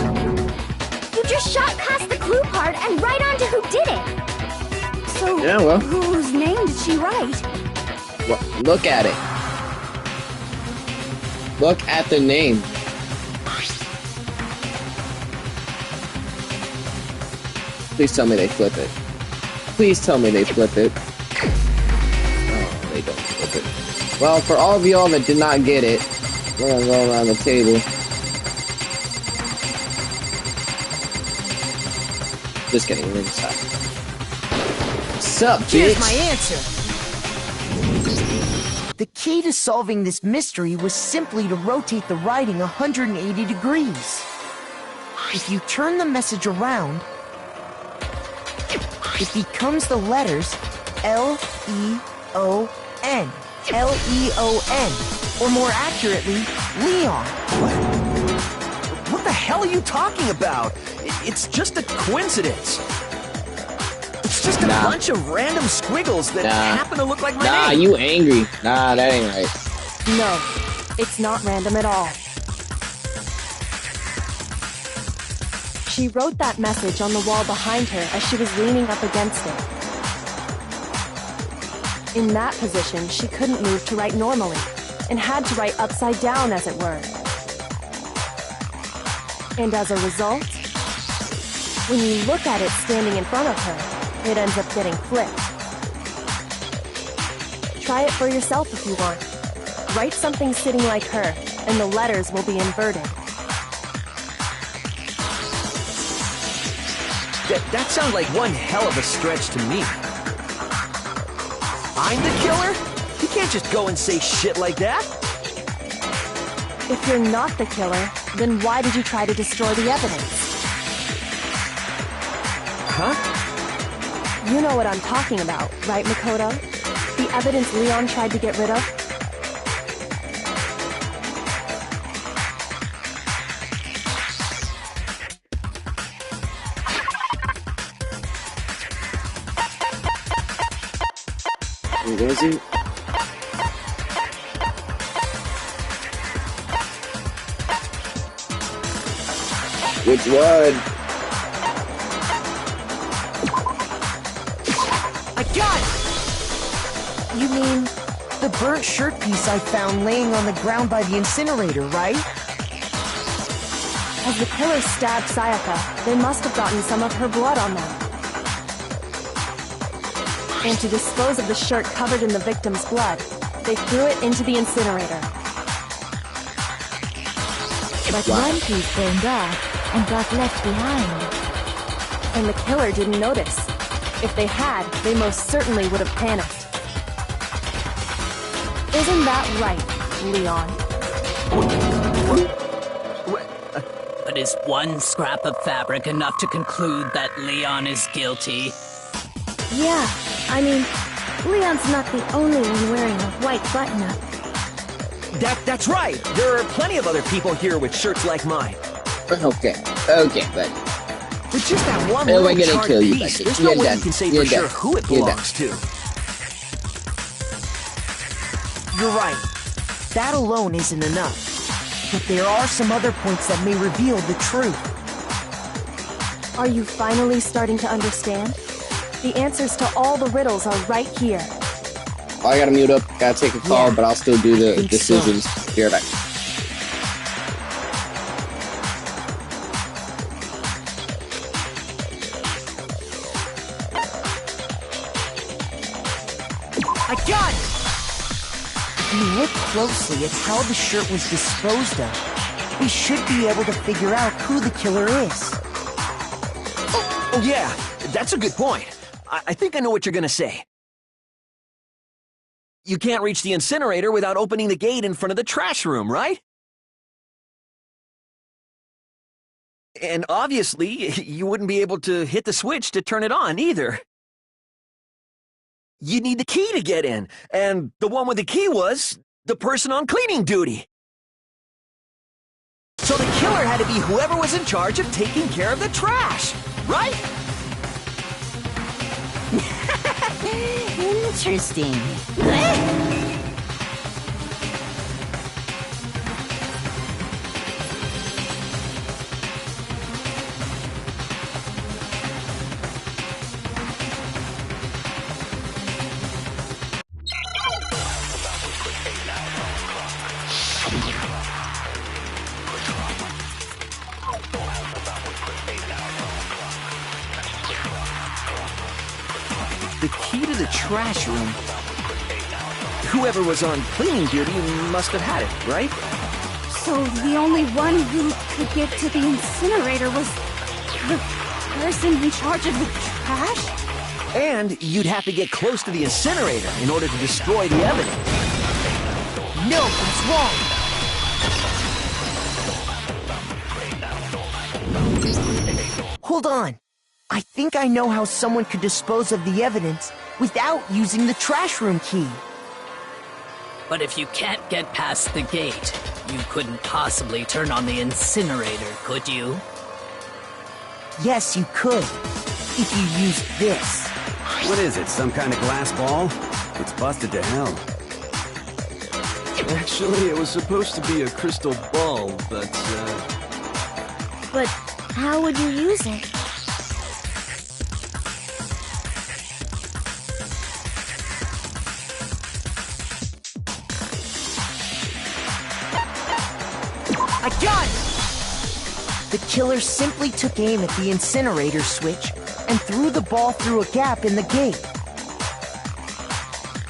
You just shot past the clue part and right onto who did it. So, yeah, well. Whose name did she write? Well, look at it. Look at the name. Please tell me they flip it. Please tell me they flip it. Oh, they don't flip it. Well, for all of y'all that did not get it, we're gonna go around the table. Just kidding, we're gonna stop. What's up, bitch? Here's my answer. The key to solving this mystery was simply to rotate the writing 180 degrees. If you turn the message around, it becomes the letters L-E-O-N. L-E-O-N. Or more accurately, Leon. What the hell are you talking about? It's just a coincidence. It's just a bunch of random squiggles that happen to look like my name. Nah, you angry. Nah, that ain't right. No, it's not random at all. She wrote that message on the wall behind her as she was leaning up against it. In that position, she couldn't move to write normally, and had to write upside down, as it were. And as a result, when you look at it standing in front of her, it ends up getting flipped. Try it for yourself if you want. Write something sitting like her, and the letters will be inverted. That sounds like one hell of a stretch to me. I'm the killer? You can't just go and say shit like that. If you're not the killer, then why did you try to destroy the evidence? Huh? You know what I'm talking about, right, Makoto? The evidence Leon tried to get rid of? Was he? Which one? I got it! You mean the burnt shirt piece I found laying on the ground by the incinerator, right? As the killer stabbed Sayaka, they must have gotten some of her blood on them. And to dispose of the shirt covered in the victim's blood, they threw it into the incinerator. But one piece burned off and got left behind. And the killer didn't notice. If they had, they most certainly would have panicked. Isn't that right, Leon? But is one scrap of fabric enough to conclude that Leon is guilty? Yeah, I mean, Leon's not the only one wearing a white button-up. That's right. There are plenty of other people here with shirts like mine. Okay, but... With just that one Oh, little I'm gonna charred kill you, piece, buddy. there's You're no way done. you can say You're for sure done. who it You're belongs to. You're right. That alone isn't enough. But there are some other points that may reveal the truth. Are you finally starting to understand? The answers to all the riddles are right here. Oh, I gotta mute up, gotta take a call, Yeah, but I'll still do the decisions. so. Be right back. I got it! If you look closely at how the shirt was disposed of, we should be able to figure out who the killer is. Oh yeah, that's a good point. I think I know what you're gonna say. You can't reach the incinerator without opening the gate in front of the trash room, right? And obviously, you wouldn't be able to hit the switch to turn it on either. You need the key to get in, and the one with the key was the person on cleaning duty. So the killer had to be whoever was in charge of taking care of the trash, right? Interesting. The key to the trash room. Whoever was on cleaning duty must have had it, right? So the only one who could get to the incinerator was the person in charge of the trash? And you'd have to get close to the incinerator in order to destroy the evidence. No, it's wrong! Hold on. I think I know how someone could dispose of the evidence without using the trash room key. But if you can't get past the gate, you couldn't possibly turn on the incinerator, could you? Yes, you could. If you used this. What is it, some kind of glass ball? It's busted to hell. Actually, it was supposed to be a crystal ball, but, But how would you use it? I got it! The killer simply took aim at the incinerator switch and threw the ball through a gap in the gate.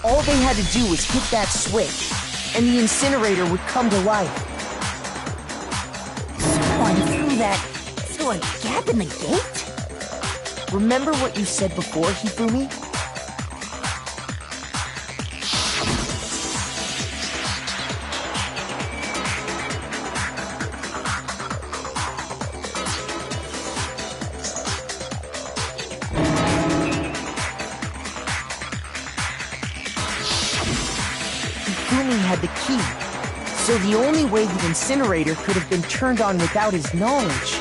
All they had to do was hit that switch, and the incinerator would come to life. Someone threw that through a gap in the gate? Remember what you said before, Hifumi? Hifumi had the key, so the only way the incinerator could have been turned on without his knowledge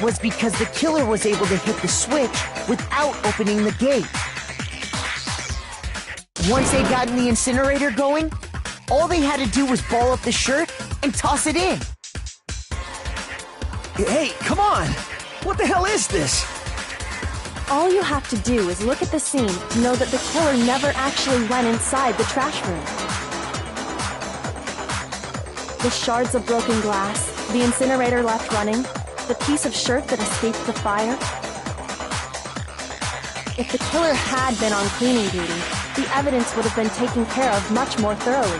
was because the killer was able to hit the switch without opening the gate. Once they'd gotten the incinerator going, all they had to do was ball up the shirt and toss it in. Hey, come on! What the hell is this? All you have to do is look at the scene to know that the killer never actually went inside the trash room. The shards of broken glass, the incinerator left running, the piece of shirt that escaped the fire. If the killer had been on cleaning duty, the evidence would have been taken care of much more thoroughly.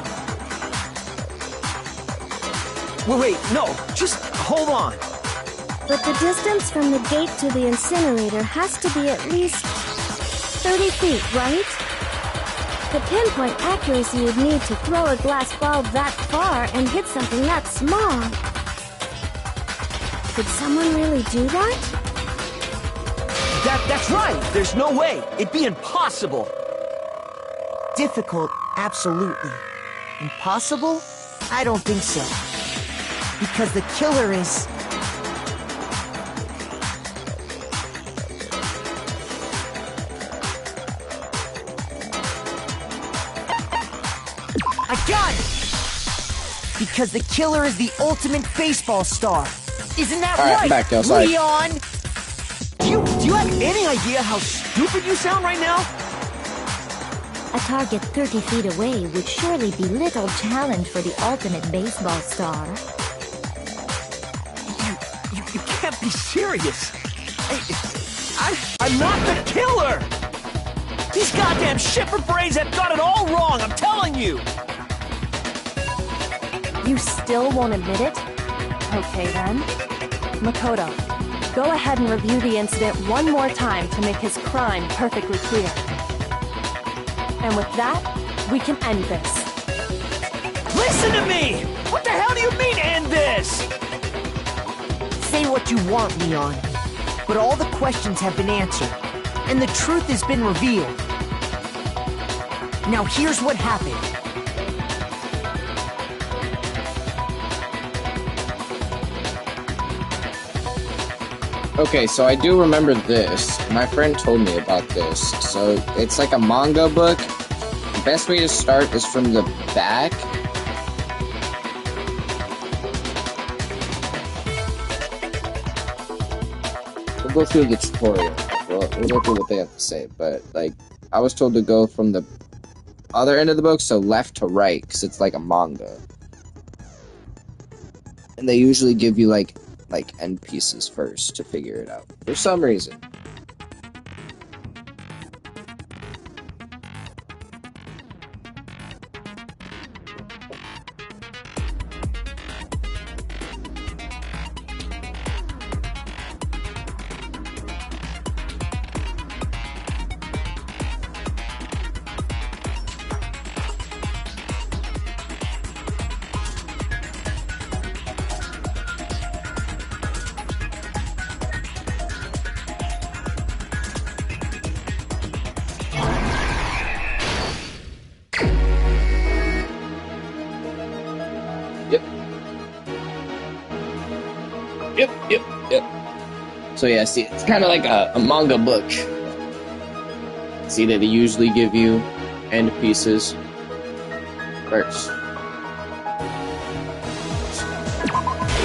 Wait, no, just hold on. But the distance from the gate to the incinerator has to be at least 30 feet, right? The pinpoint accuracy you'd need to throw a glass ball that far and hit something that small. Could someone really do that? That's right! There's no way! It'd be impossible! Difficult, absolutely. Impossible? I don't think so. Because the killer is... I got it! Because the killer is the ultimate baseball star. Isn't that right, back, outside. Leon? Do you have any idea how stupid you sound right now? A target 30 feet away would surely be little challenge for the ultimate baseball star. You can't be serious. I'm not the killer! These goddamn shipper brains have got it all wrong, I'm telling you! You still won't admit it? Okay then. Makoto, go ahead and review the incident one more time to make his crime perfectly clear. And with that, we can end this. Listen to me! What the hell do you mean, end this? Say what you want, Leon. But all the questions have been answered, and the truth has been revealed. Now here's what happened. Okay, so I do remember this. My friend told me about this. So it's like a manga book. The best way to start is from the back. We'll go through the tutorial. We'll go through what they have to say. But, like, I was told to go from the other end of the book, so left to right, because it's like a manga. And they usually give you, like end pieces first to figure it out for some reason. Yep. So yeah, see, it's kind of like a manga book. See that they usually give you end pieces first.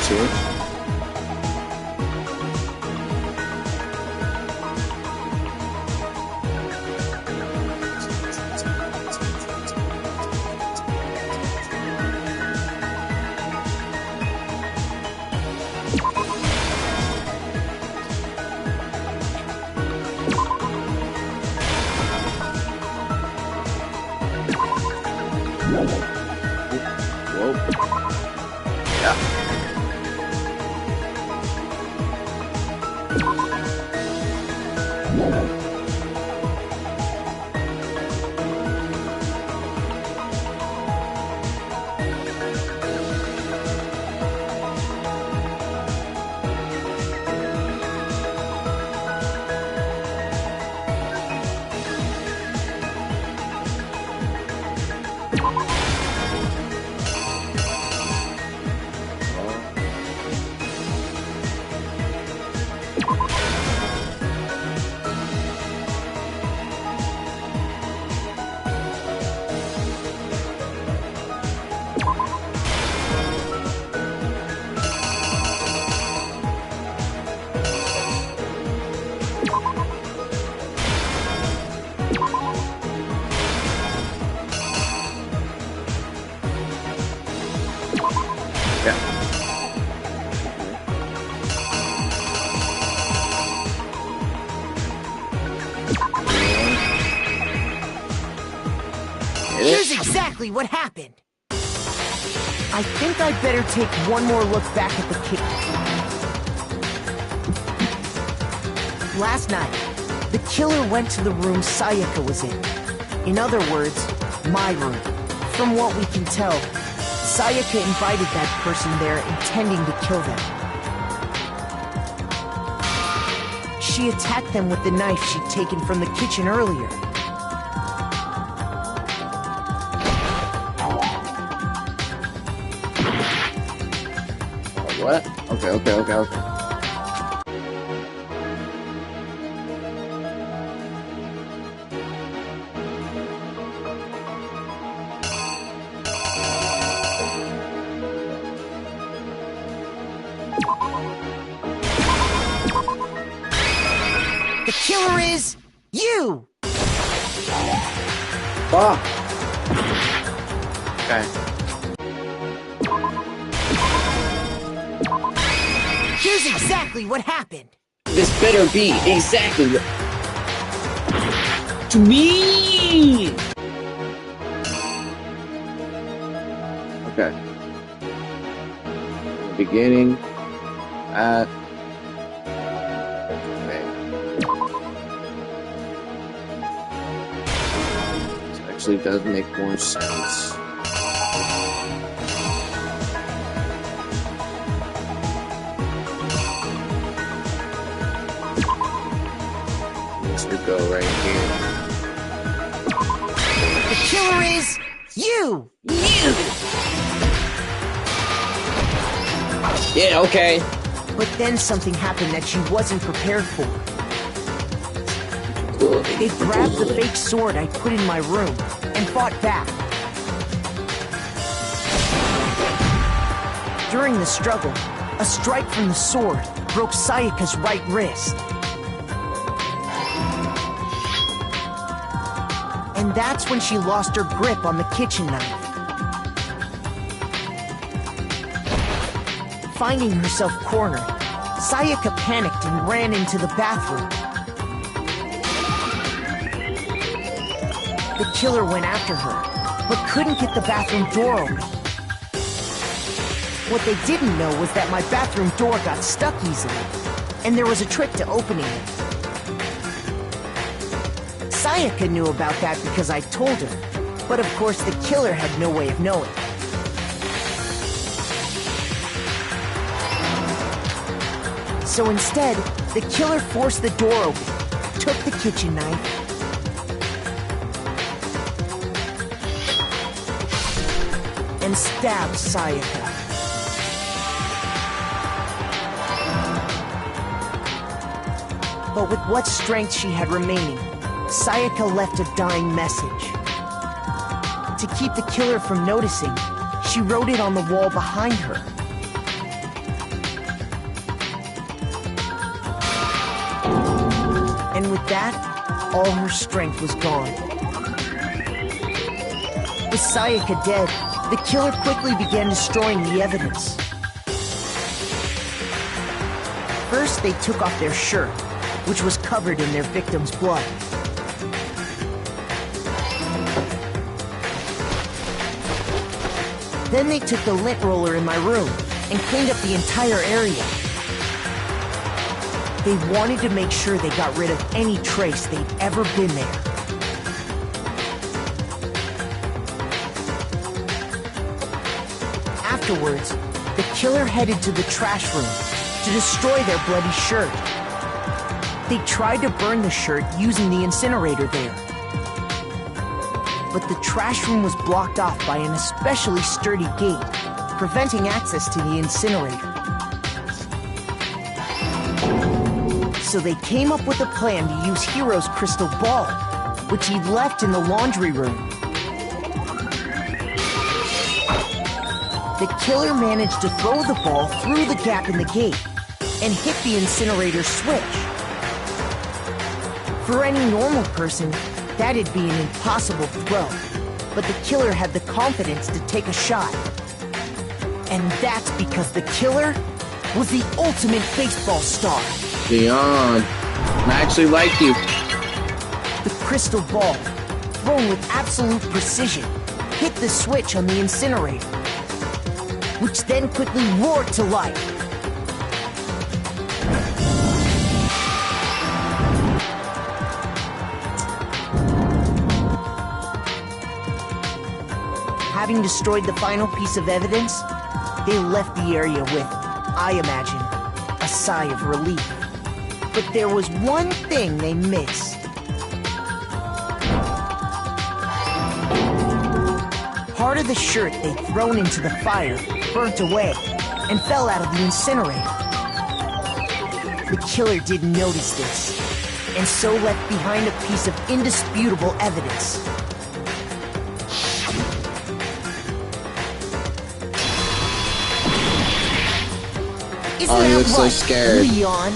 Here. Yeah. Here's exactly what happened. I think I'd better take one more look back at the kitchen. Last night, the killer went to the room Sayaka was in. In other words, my room. From what we can tell, Sayaka invited that person there intending to kill them. She attacked them with the knife she'd taken from the kitchen earlier. What? Okay. The killer is you! Fuck. Okay. Here's exactly what happened. This better be exactly what... To me! Okay. The beginning at... Okay. This actually does make more sense. Go right here. The killer is you! Yeah, okay. But then something happened that she wasn't prepared for. They grabbed the fake sword I put in my room and fought back. During the struggle, a strike from the sword broke Sayaka's right wrist. And that's when she lost her grip on the kitchen knife. Finding herself cornered, Sayaka panicked and ran into the bathroom. The killer went after her, but couldn't get the bathroom door open. What they didn't know was that my bathroom door got stuck easily, and there was a trick to opening it. Sayaka knew about that because I told her, but of course the killer had no way of knowing. So instead, the killer forced the door open, took the kitchen knife, and stabbed Sayaka. But with what strength she had remaining, Sayaka left a dying message. To keep the killer from noticing, she wrote it on the wall behind her. And with that, all her strength was gone. With Sayaka dead, the killer quickly began destroying the evidence. First, they took off their shirt, which was covered in their victim's blood. Then they took the lint roller in my room and cleaned up the entire area. They wanted to make sure they got rid of any trace they'd ever been there. Afterwards, the killer headed to the trash room to destroy their bloody shirt. They tried to burn the shirt using the incinerator there. But the trash room was blocked off by an especially sturdy gate, preventing access to the incinerator. So they came up with a plan to use Hiro's crystal ball, which he'd left in the laundry room. The killer managed to throw the ball through the gap in the gate and hit the incinerator switch. For any normal person, that'd be an impossible throw, but the killer had the confidence to take a shot. And that's because the killer was the ultimate baseball star. Leon, I actually like you. The crystal ball, thrown with absolute precision, hit the switch on the incinerator, which then quickly roared to life. Having destroyed the final piece of evidence, they left the area with, I imagine, a sigh of relief. But there was one thing they missed. Part of the shirt they'd thrown into the fire burnt away and fell out of the incinerator. The killer didn't notice this, and so left behind a piece of indisputable evidence. Isn't he that looks so right, scared. Leon?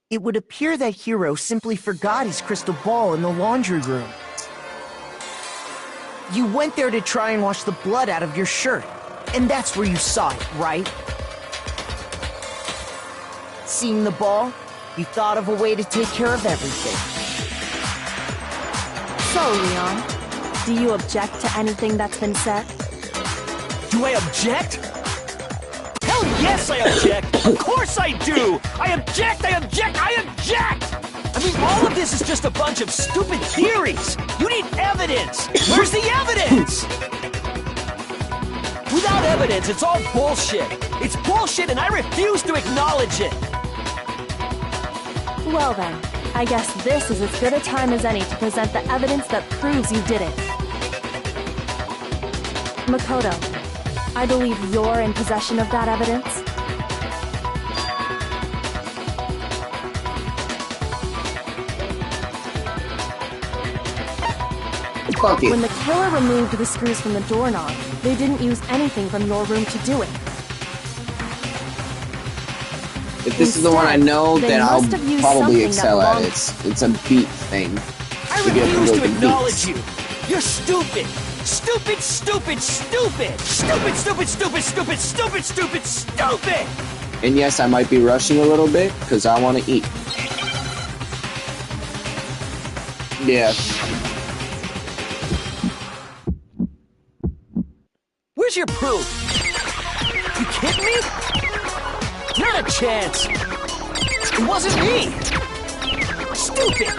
It would appear that Hero simply forgot his crystal ball in the laundry room. You went there to try and wash the blood out of your shirt, and that's where you saw it, right? Seeing the ball, you thought of a way to take care of everything. So, Leon, do you object to anything that's been said? Do I object? Hell yes, I object! Of course I do! I object! I object! I object! I mean, all of this is just a bunch of stupid theories! You need evidence! Where's the evidence? Without evidence, it's all bullshit! It's bullshit and I refuse to acknowledge it! Well then, I guess this is as good a time as any to present the evidence that proves you did it. Makoto, I believe you're in possession of that evidence. When the killer removed the screws from the doorknob, they didn't use anything from your room to do it. If this is the one I know, then I'll probably excel at it. It's a beat thing. I refuse to acknowledge you! You're stupid! Stupid, stupid, stupid! Stupid, stupid, stupid, stupid, stupid, stupid, stupid! And yes, I might be rushing a little bit, because I want to eat. Yeah. Where's your proof? You kidding me? Not a chance! It wasn't me! Stupid!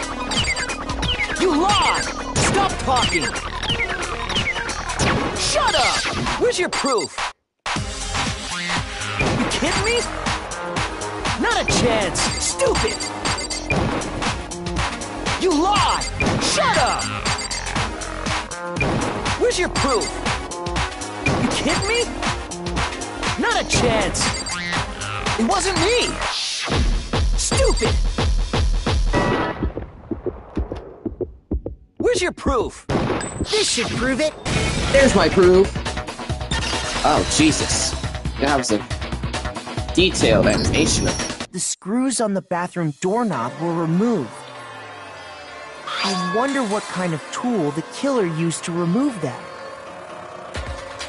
You lied! Stop talking! Shut up! Where's your proof? You kidding me? Not a chance! Stupid! You lie! Shut up! Where's your proof? You kidding me? Not a chance! It wasn't me! Stupid! Where's your proof? This should prove it. There's my proof. Oh, Jesus. That was a detailed animation of it. The screws on the bathroom doorknob were removed. I wonder what kind of tool the killer used to remove them.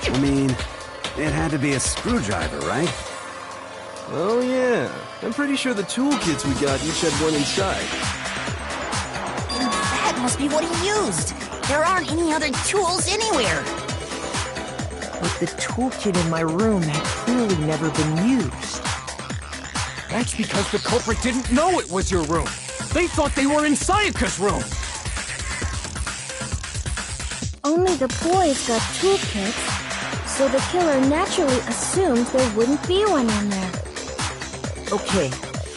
I mean, it had to be a screwdriver, right? Oh yeah, I'm pretty sure the toolkits we got each had one inside. That must be what he used. There aren't any other tools anywhere. But the toolkit in my room had clearly never been used. That's because the culprit didn't know it was your room. They thought they were in Sayaka's room. Only the boys got toolkits, so the killer naturally assumed there wouldn't be one in there. Okay,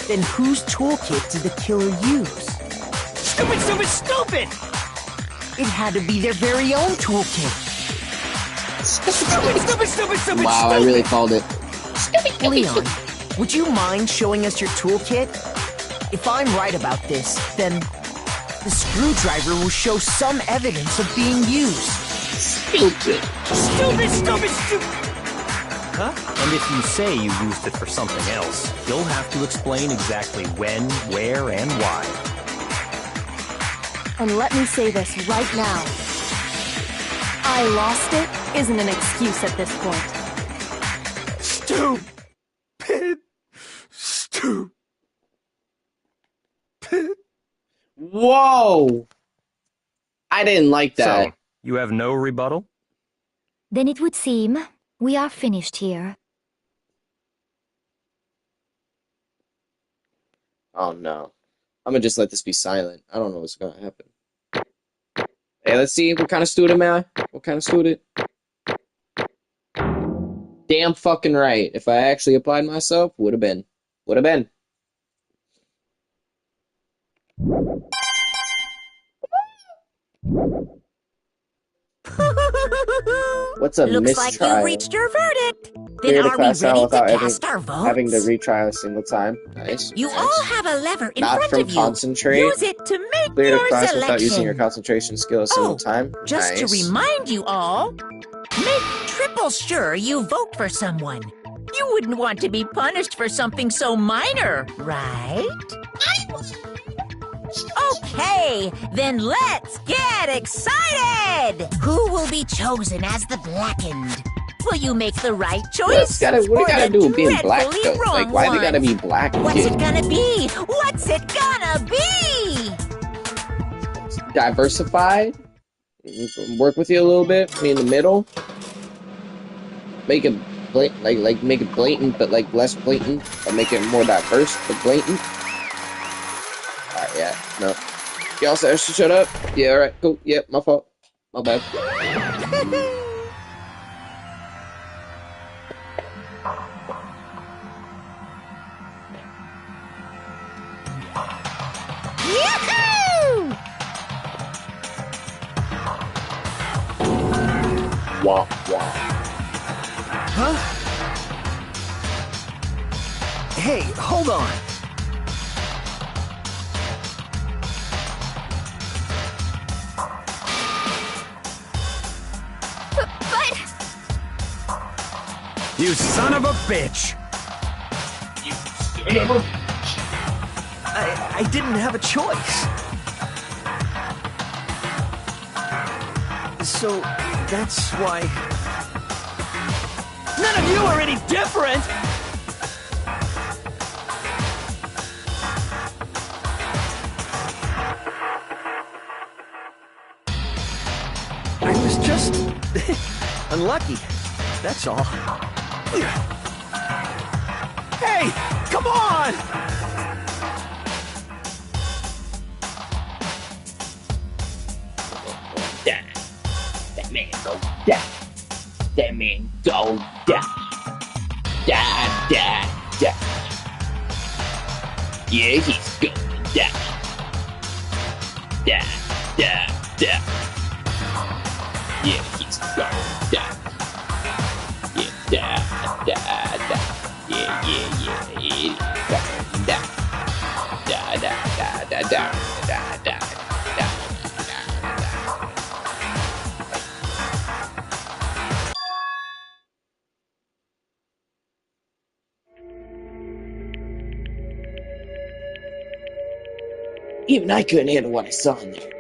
then whose toolkit did the killer use? Stupid, stupid, stupid! It had to be their very own toolkit. Stupid, stupid, stupid, stupid, wow, I really called it. Leon, would you mind showing us your toolkit? If I'm right about this, then the screwdriver will show some evidence of being used. Stupid. Stupid, stupid, stupid! Huh? And if you say you used it for something else, you'll have to explain exactly when, where, and why. And let me say this right now. I lost it isn't an excuse at this point. Stupid. Whoa! I didn't like that. So, you have no rebuttal? Then it would seem we are finished here. Oh no. I'm gonna just let this be silent. I don't know what's gonna happen. Hey, let's see. What kind of student am I? What kind of student? Damn fucking right. If I actually applied myself, would have been. Would have been. What's a Looks mistrial? like you reached your verdict. Clear Then the are we class out ready to without cast our votes? having to retry a single time. Nice. You nice. all have a lever in Not front from of you. concentrate. Use it to make Clear the your class selection. without using your concentration skill a single time. Just Nice. to remind you all, make triple sure you vote for someone. You wouldn't want to be punished for something so minor, right? Okay, then let's get excited! Who will be chosen as the blackened? Will you make the right choice? What do you gotta do with being black, dreadfully though? wrong Like, why they gotta one? be black? What's kid? it gonna be? What's it gonna be? Diversified? Work with you a little bit? Be in the middle? Make it like make it blatant, but like less blatant, or make it more diverse but blatant. Alright, yeah, no. Y'all said I should shut up? Yeah, alright, cool. Yep, my fault. My bad. Yahoo! Wah, wah. Huh? Hey, hold on. But... You son of a bitch! I didn't have a choice. So, that's why... None of you are any different! I was just... unlucky. That's all. Hey! Come on! That man go die. That man go die. Die, die, die. Yeah, he's gonna die. Die, die, die. Yeah, he's gonna die. Yeah, die, die, die. Yeah, he's gonna die. Die, die, die, die, die, die, die. Even I couldn't handle what I saw in there.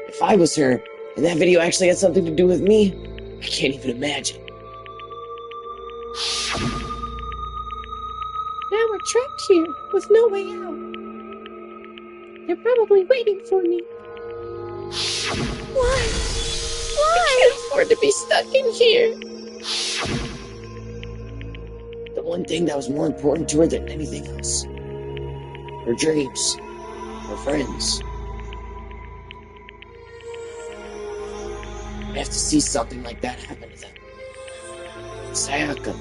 If I was her, and that video actually had something to do with me, I can't even imagine. Now we're trapped here, with no way out. They're probably waiting for me. Why? I can't afford to be stuck in here. The one thing that was more important to her than anything else. Her dreams. Her friends. I have to see something like that happen to them. Sayaka.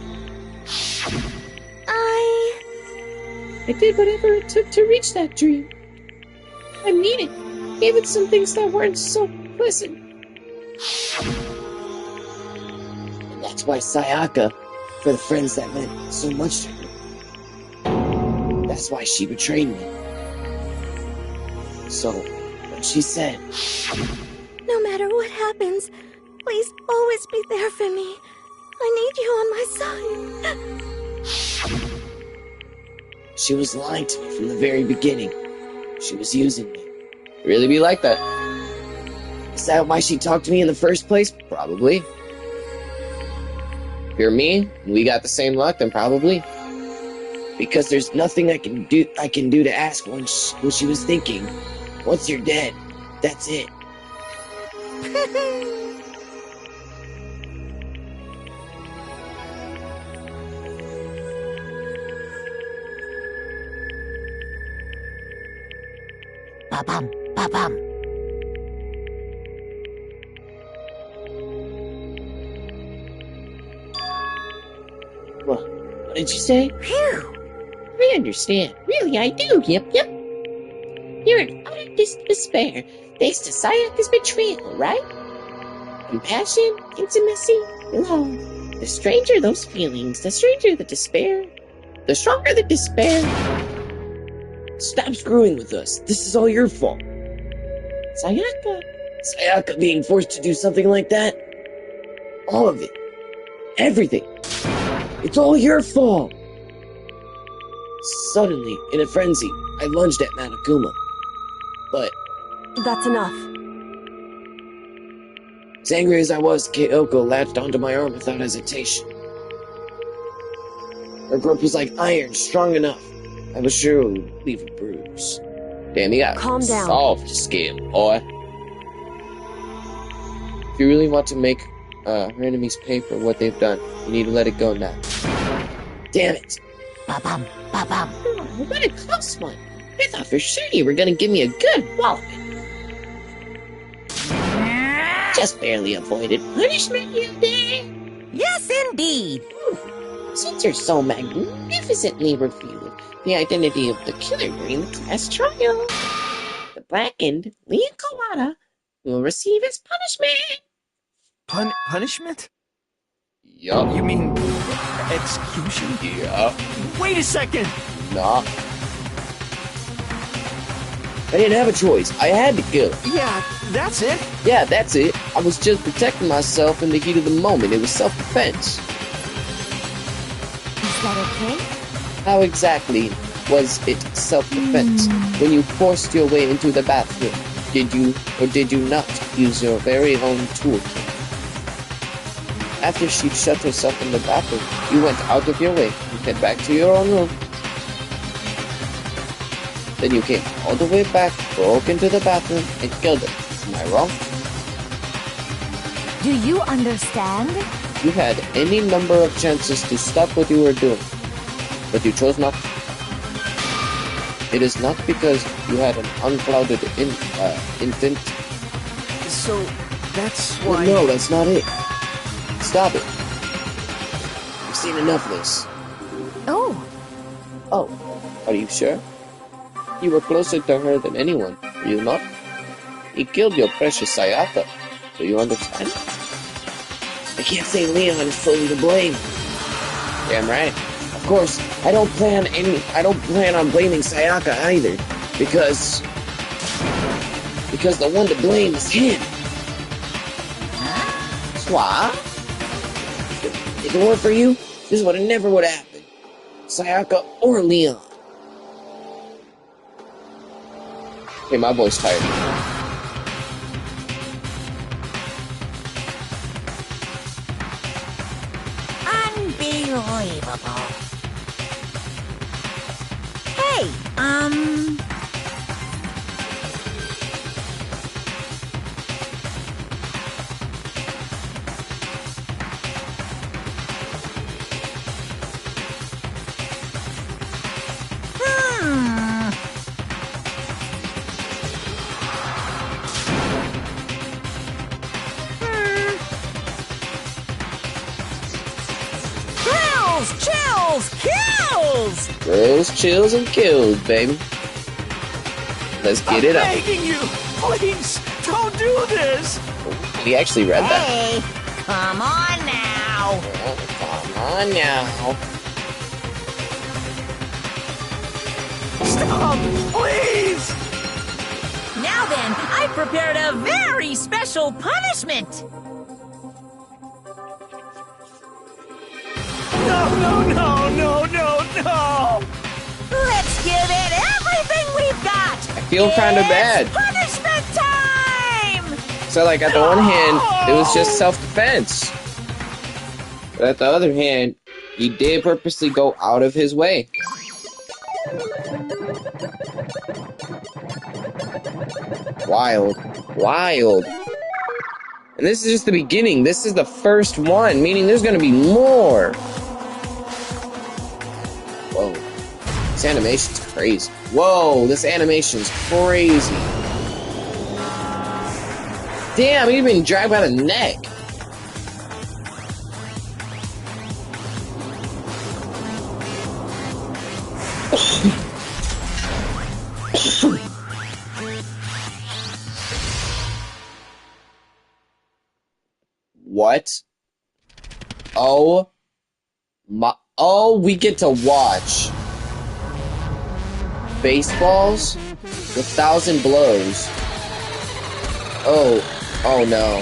I did whatever it took to reach that dream. I mean it. Even some things that weren't so pleasant. And that's why Sayaka, for the friends that meant so much to her. That's why she betrayed me. So, when she said, No matter what happens, please always be there for me. I need you on my side. she was lying to me from the very beginning. She was using me. Really be like that. Is that why she talked to me in the first place? Probably. If you're me, and we got the same luck, then probably. Because there's nothing I can do to ask what she was thinking. Once you're dead, that's it. Ba-bum, ba-bum. What did you say? Phew. I understand. Really, I do. Yep. You're in utter despair, thanks to Sayaka's betrayal, right? Compassion, intimacy, love. The stranger those feelings, the stranger the despair, the stronger the despair. Stop screwing with us. This is all your fault. Sayaka being forced to do something like that? All of it. Everything. It's all your fault. Suddenly, in a frenzy, I lunged at Monokuma. But That's enough. as angry as I was, Kyoko latched onto my arm without hesitation. Her grip was like iron, strong enough. I was sure it would leave a bruise. Damn, you got Calm down. soft skin, boy. If you really want to make her enemies pay for what they've done, you need to let it go now. Damn it. Ba-bum, ba-bum. Oh, what a close one. I thought for sure you were gonna give me a good walloping. Just barely avoided punishment, you did. Yes, indeed. Since you're so magnificently revealed the identity of the killer during the class trial, the blackened Leon Kawada will receive his punishment. Punishment? Yup. You mean execution? Yup. Wait a second! Nah. I didn't have a choice. I had to kill her. Yeah, that's it. Yeah, that's it. I was just protecting myself in the heat of the moment. It was self-defense. Is that okay? How exactly was it self-defense when you forced your way into the bathroom? Did you or did you not use your very own toolkit? After she shut herself in the bathroom, you went out of your way to get back to your own room. Then you came all the way back, broke into the bathroom, and killed her. Am I wrong? Do you understand? You had any number of chances to stop what you were doing, but you chose not to. It is not because you had an unclouded intent. So, that's why... No, that's not it. Stop it. I've seen enough of this. Oh, Oh, are you sure? You were closer to her than anyone, were you not? He killed your precious Sayaka. Do you understand? I can't say Leon is fully to blame. Damn right. Of course, I don't plan on blaming Sayaka either, because the one to blame is him. What? If it weren't for you, this never would have happened. Sayaka or Leon. Hey, my boy's tired. Unbelievable. Hey, Thrills, chills, and kills, baby. Let's get it up. I'm begging you, please, don't do this. We actually read that. Hey, come on now. Come on now. Stop, please. Now then, I prepared a very special punishment. No. Let's give it everything we've got. I feel kind of bad. Punishment time! So, like, at the one hand, it was just self-defense. But at the other hand, he did purposely go out of his way. Wild. Wild. And this is just the beginning. This is the first one, meaning there's gonna be more. Whoa. This animation's crazy. Whoa, this animation's crazy. Damn, he's been dragged by the neck. What? Oh my, oh, we get to watch baseballs with 1,000 blows. Oh, oh no.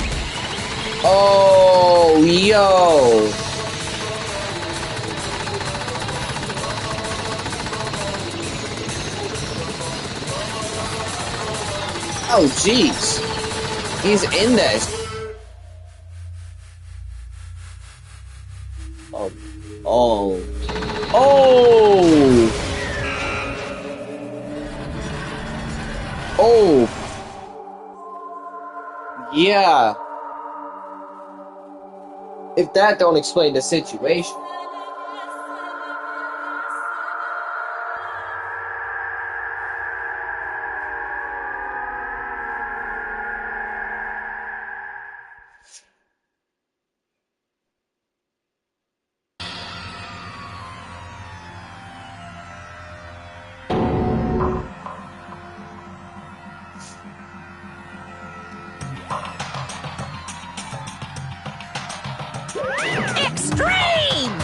Oh, yo. Oh, jeez. He's in this. Oh. Oh. Oh! Oh! Yeah. If that don't explain the situation. Extreme!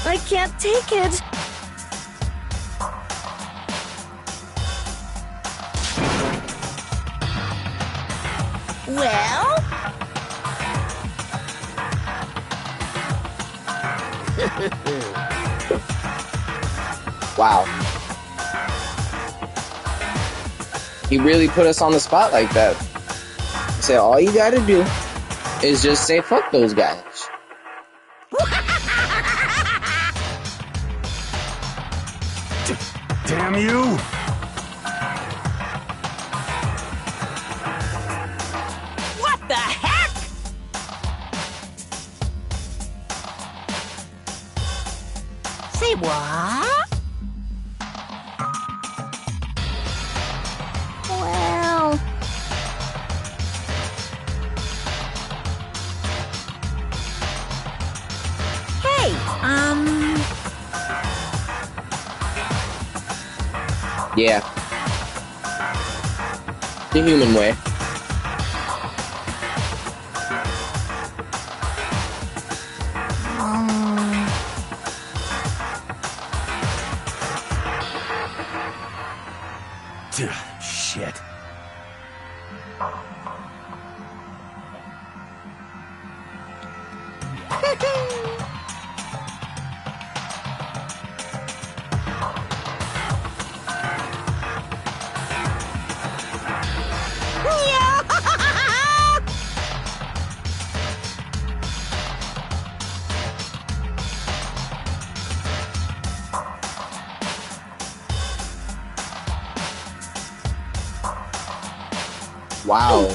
I can't take it. Well? Wow. He really put us on the spot like that. He said, all you gotta do is just say fuck those guys. Damn you! What the heck? Say what? Well, Hey, Yeah. The human way. Shit. Wow.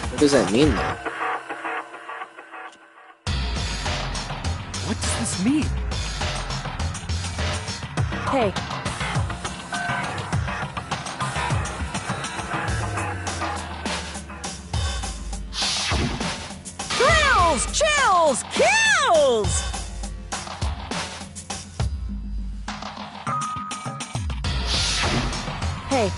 What does that mean, though? What does this mean? Hey, thrills, chills, kills! hey, Hey.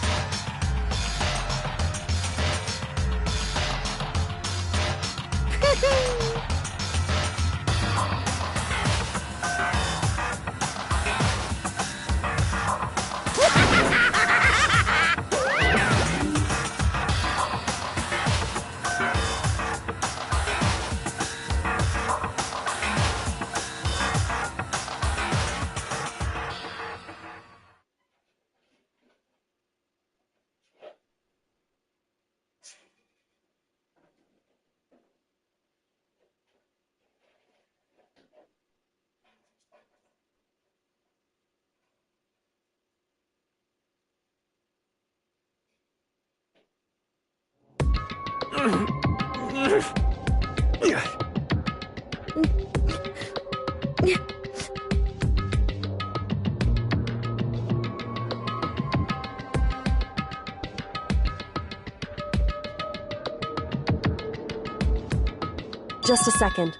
Just a second.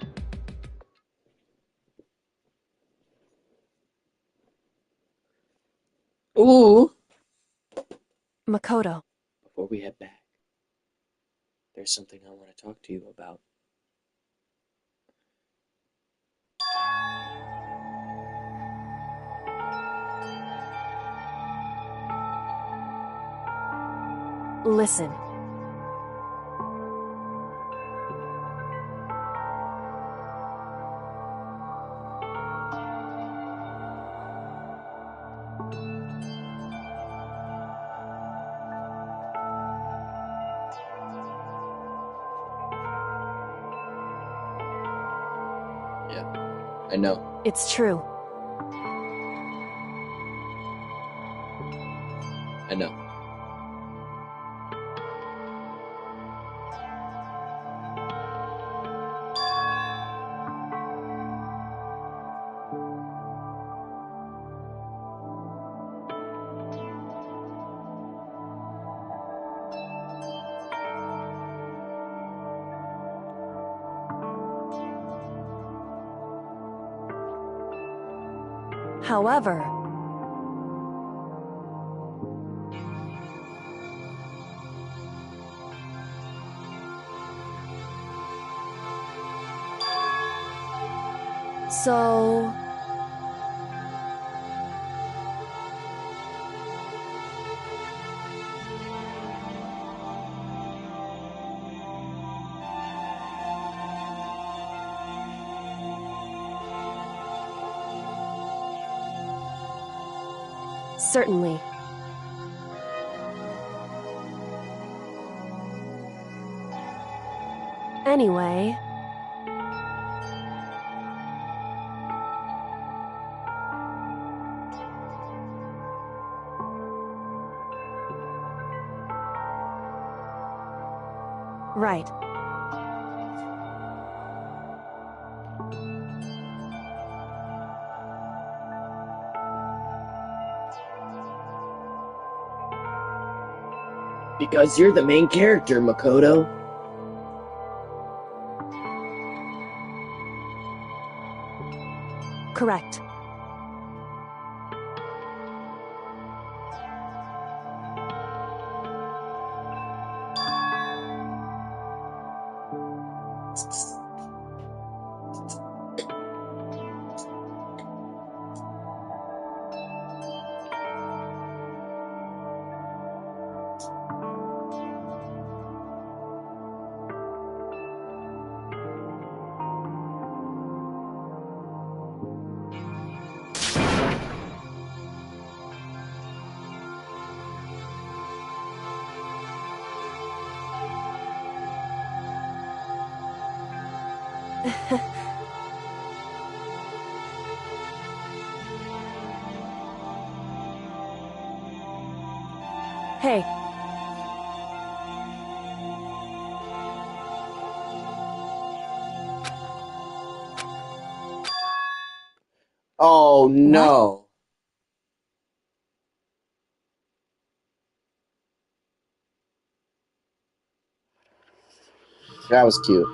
Ooh. Makoto. Before we head back, there's something I want to talk to you about. Listen. I know. It's true. I know. However, so certainly. Anyway, right. Because you're the main character, Makoto. Correct. Hey. Oh no. That was cute.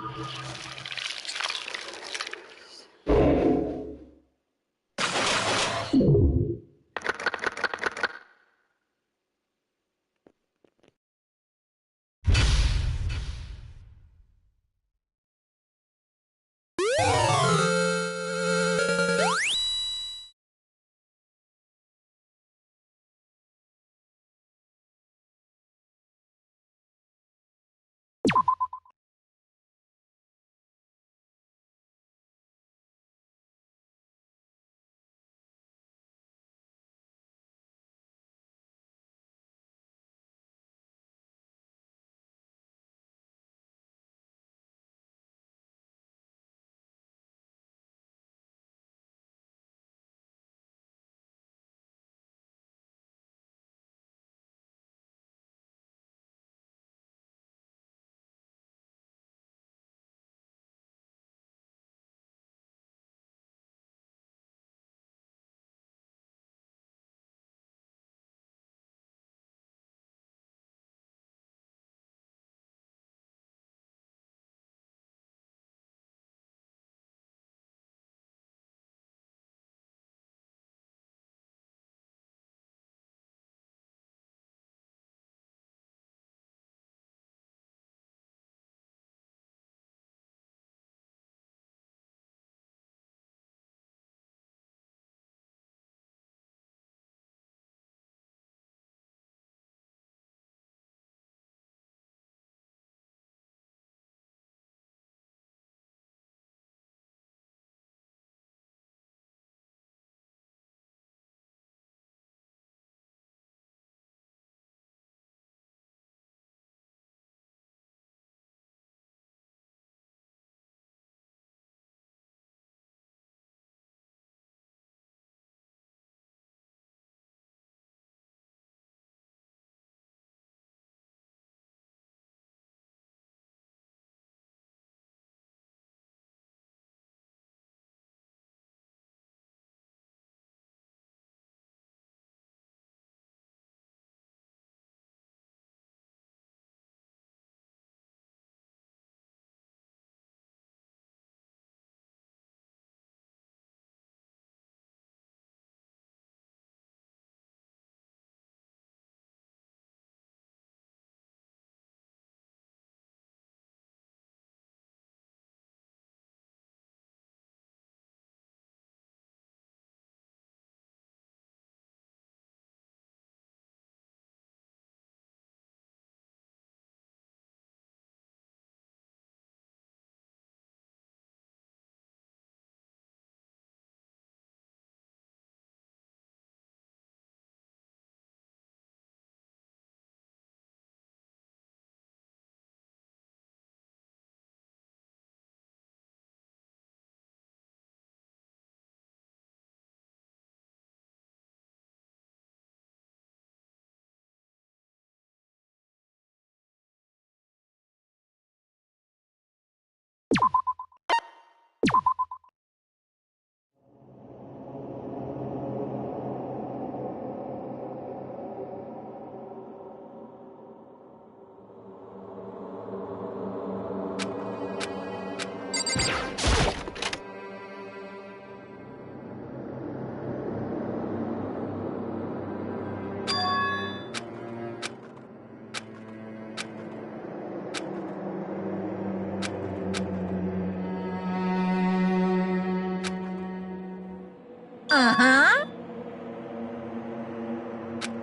Uh-huh.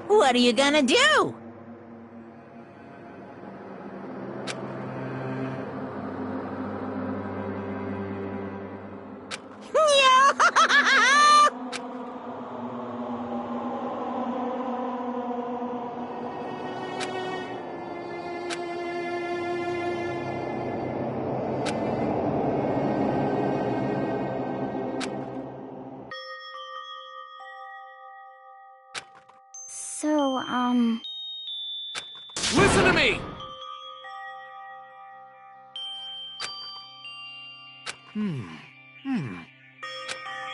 What are you gonna do? So, Listen to me!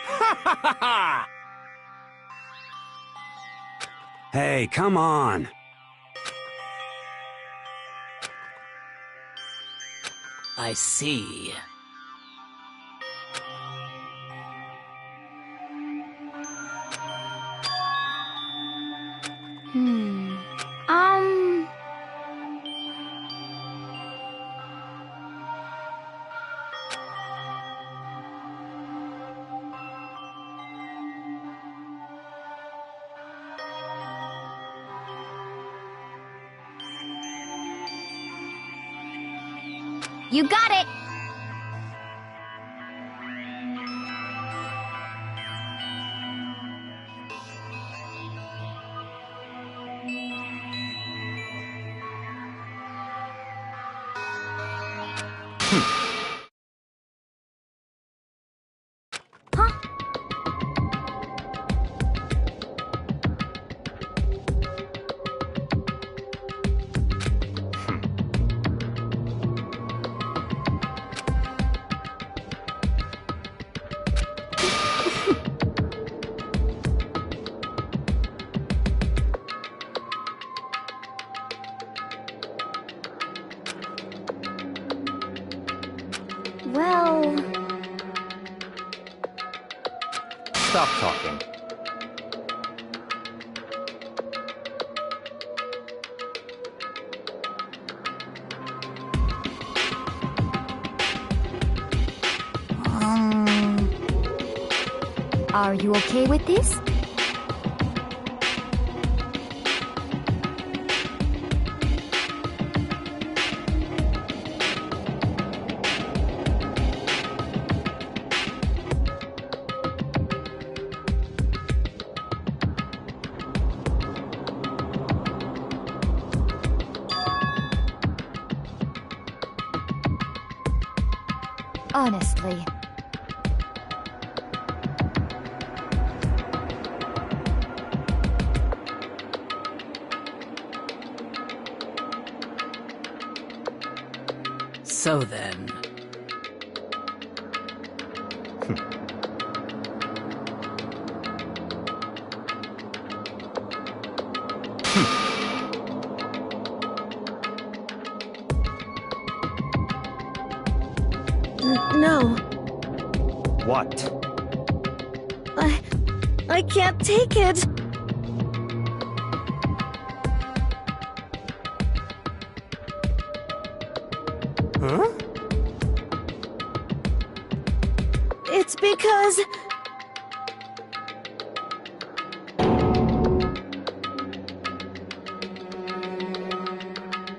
Ha ha ha ha! Hey, come on! I see. hmm. You got it! Well... Stop talking. Are you okay with this? Honestly. So then... No. What? I can't take it. Huh? It's because...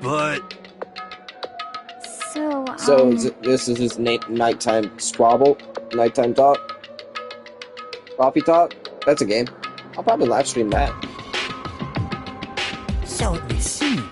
But... So, this is his nighttime squabble? Nighttime talk? Coffee talk? That's a game. I'll probably live stream that. So it would seem.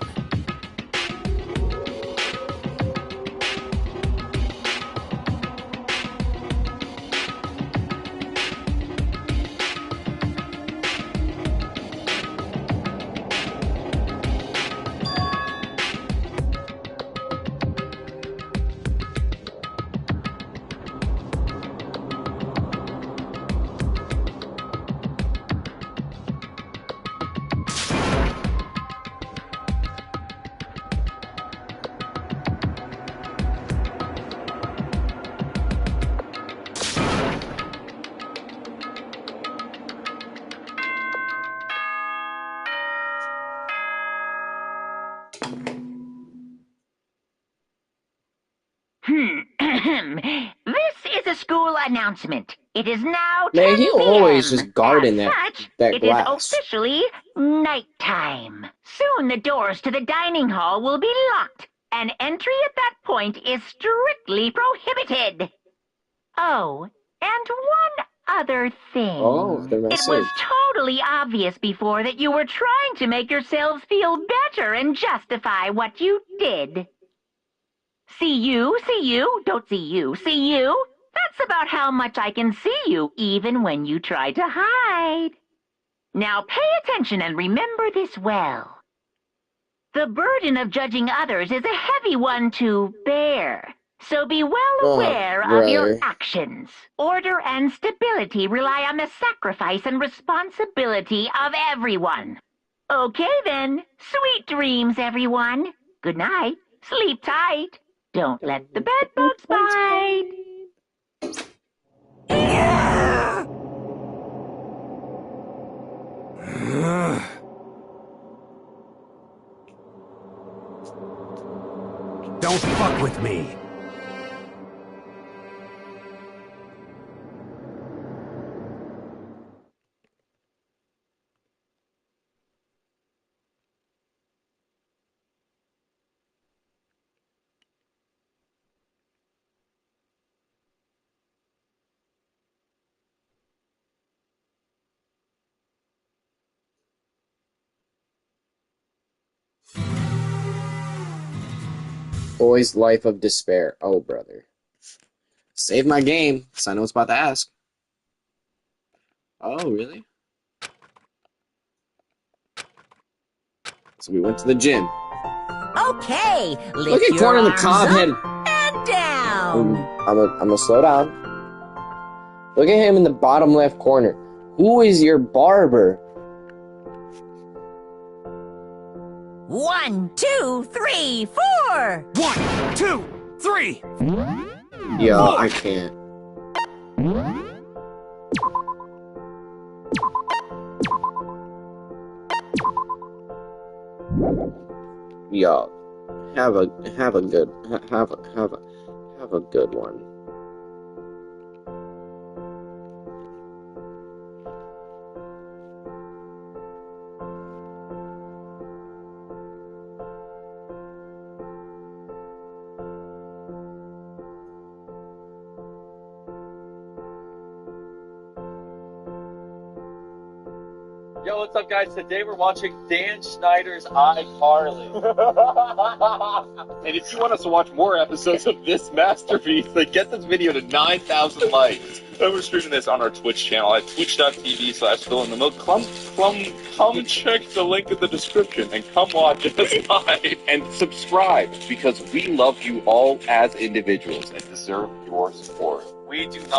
This is a school announcement. It is now 10 Man, he p.m. always just guarding As that such, it is glass. officially nighttime. Soon the doors to the dining hall will be locked, and entry at that point is strictly prohibited. Oh, and one other thing. Oh, the It message. was totally obvious before that you were trying to make yourselves feel better and justify what you did. See you, don't see you, see you. That's about how much I can see you, even when you try to hide. Now pay attention and remember this well. The burden of judging others is a heavy one to bear, so be well aware of your actions. Order and stability rely on the sacrifice and responsibility of everyone. Okay then, sweet dreams, everyone. Good night, sleep tight. Don't let the bedbugs bite. Don't fuck with me. Boy's life of despair. Oh, brother. Save my game, because I know what's about to ask. Oh, really? So we went to the gym. Okay, Look lift at Corn your on the arms cob up head. and down. I'm gonna slow down. Look at him in the bottom left corner. Who is your barber? 1, 2, 3, 4. 1, 2, 3. Yo, I can't. Yo, have a good one. Yo, what's up, guys? Today we're watching Dan Schneider's iCarly. And if you want us to watch more episodes of this masterpiece, then get this video to 9,000 likes. And we're streaming this on our Twitch channel at twitch.tv/FillInTheMilk. Come check the link in the description and come watch us live. And subscribe, because we love you all as individuals and deserve your support. We do not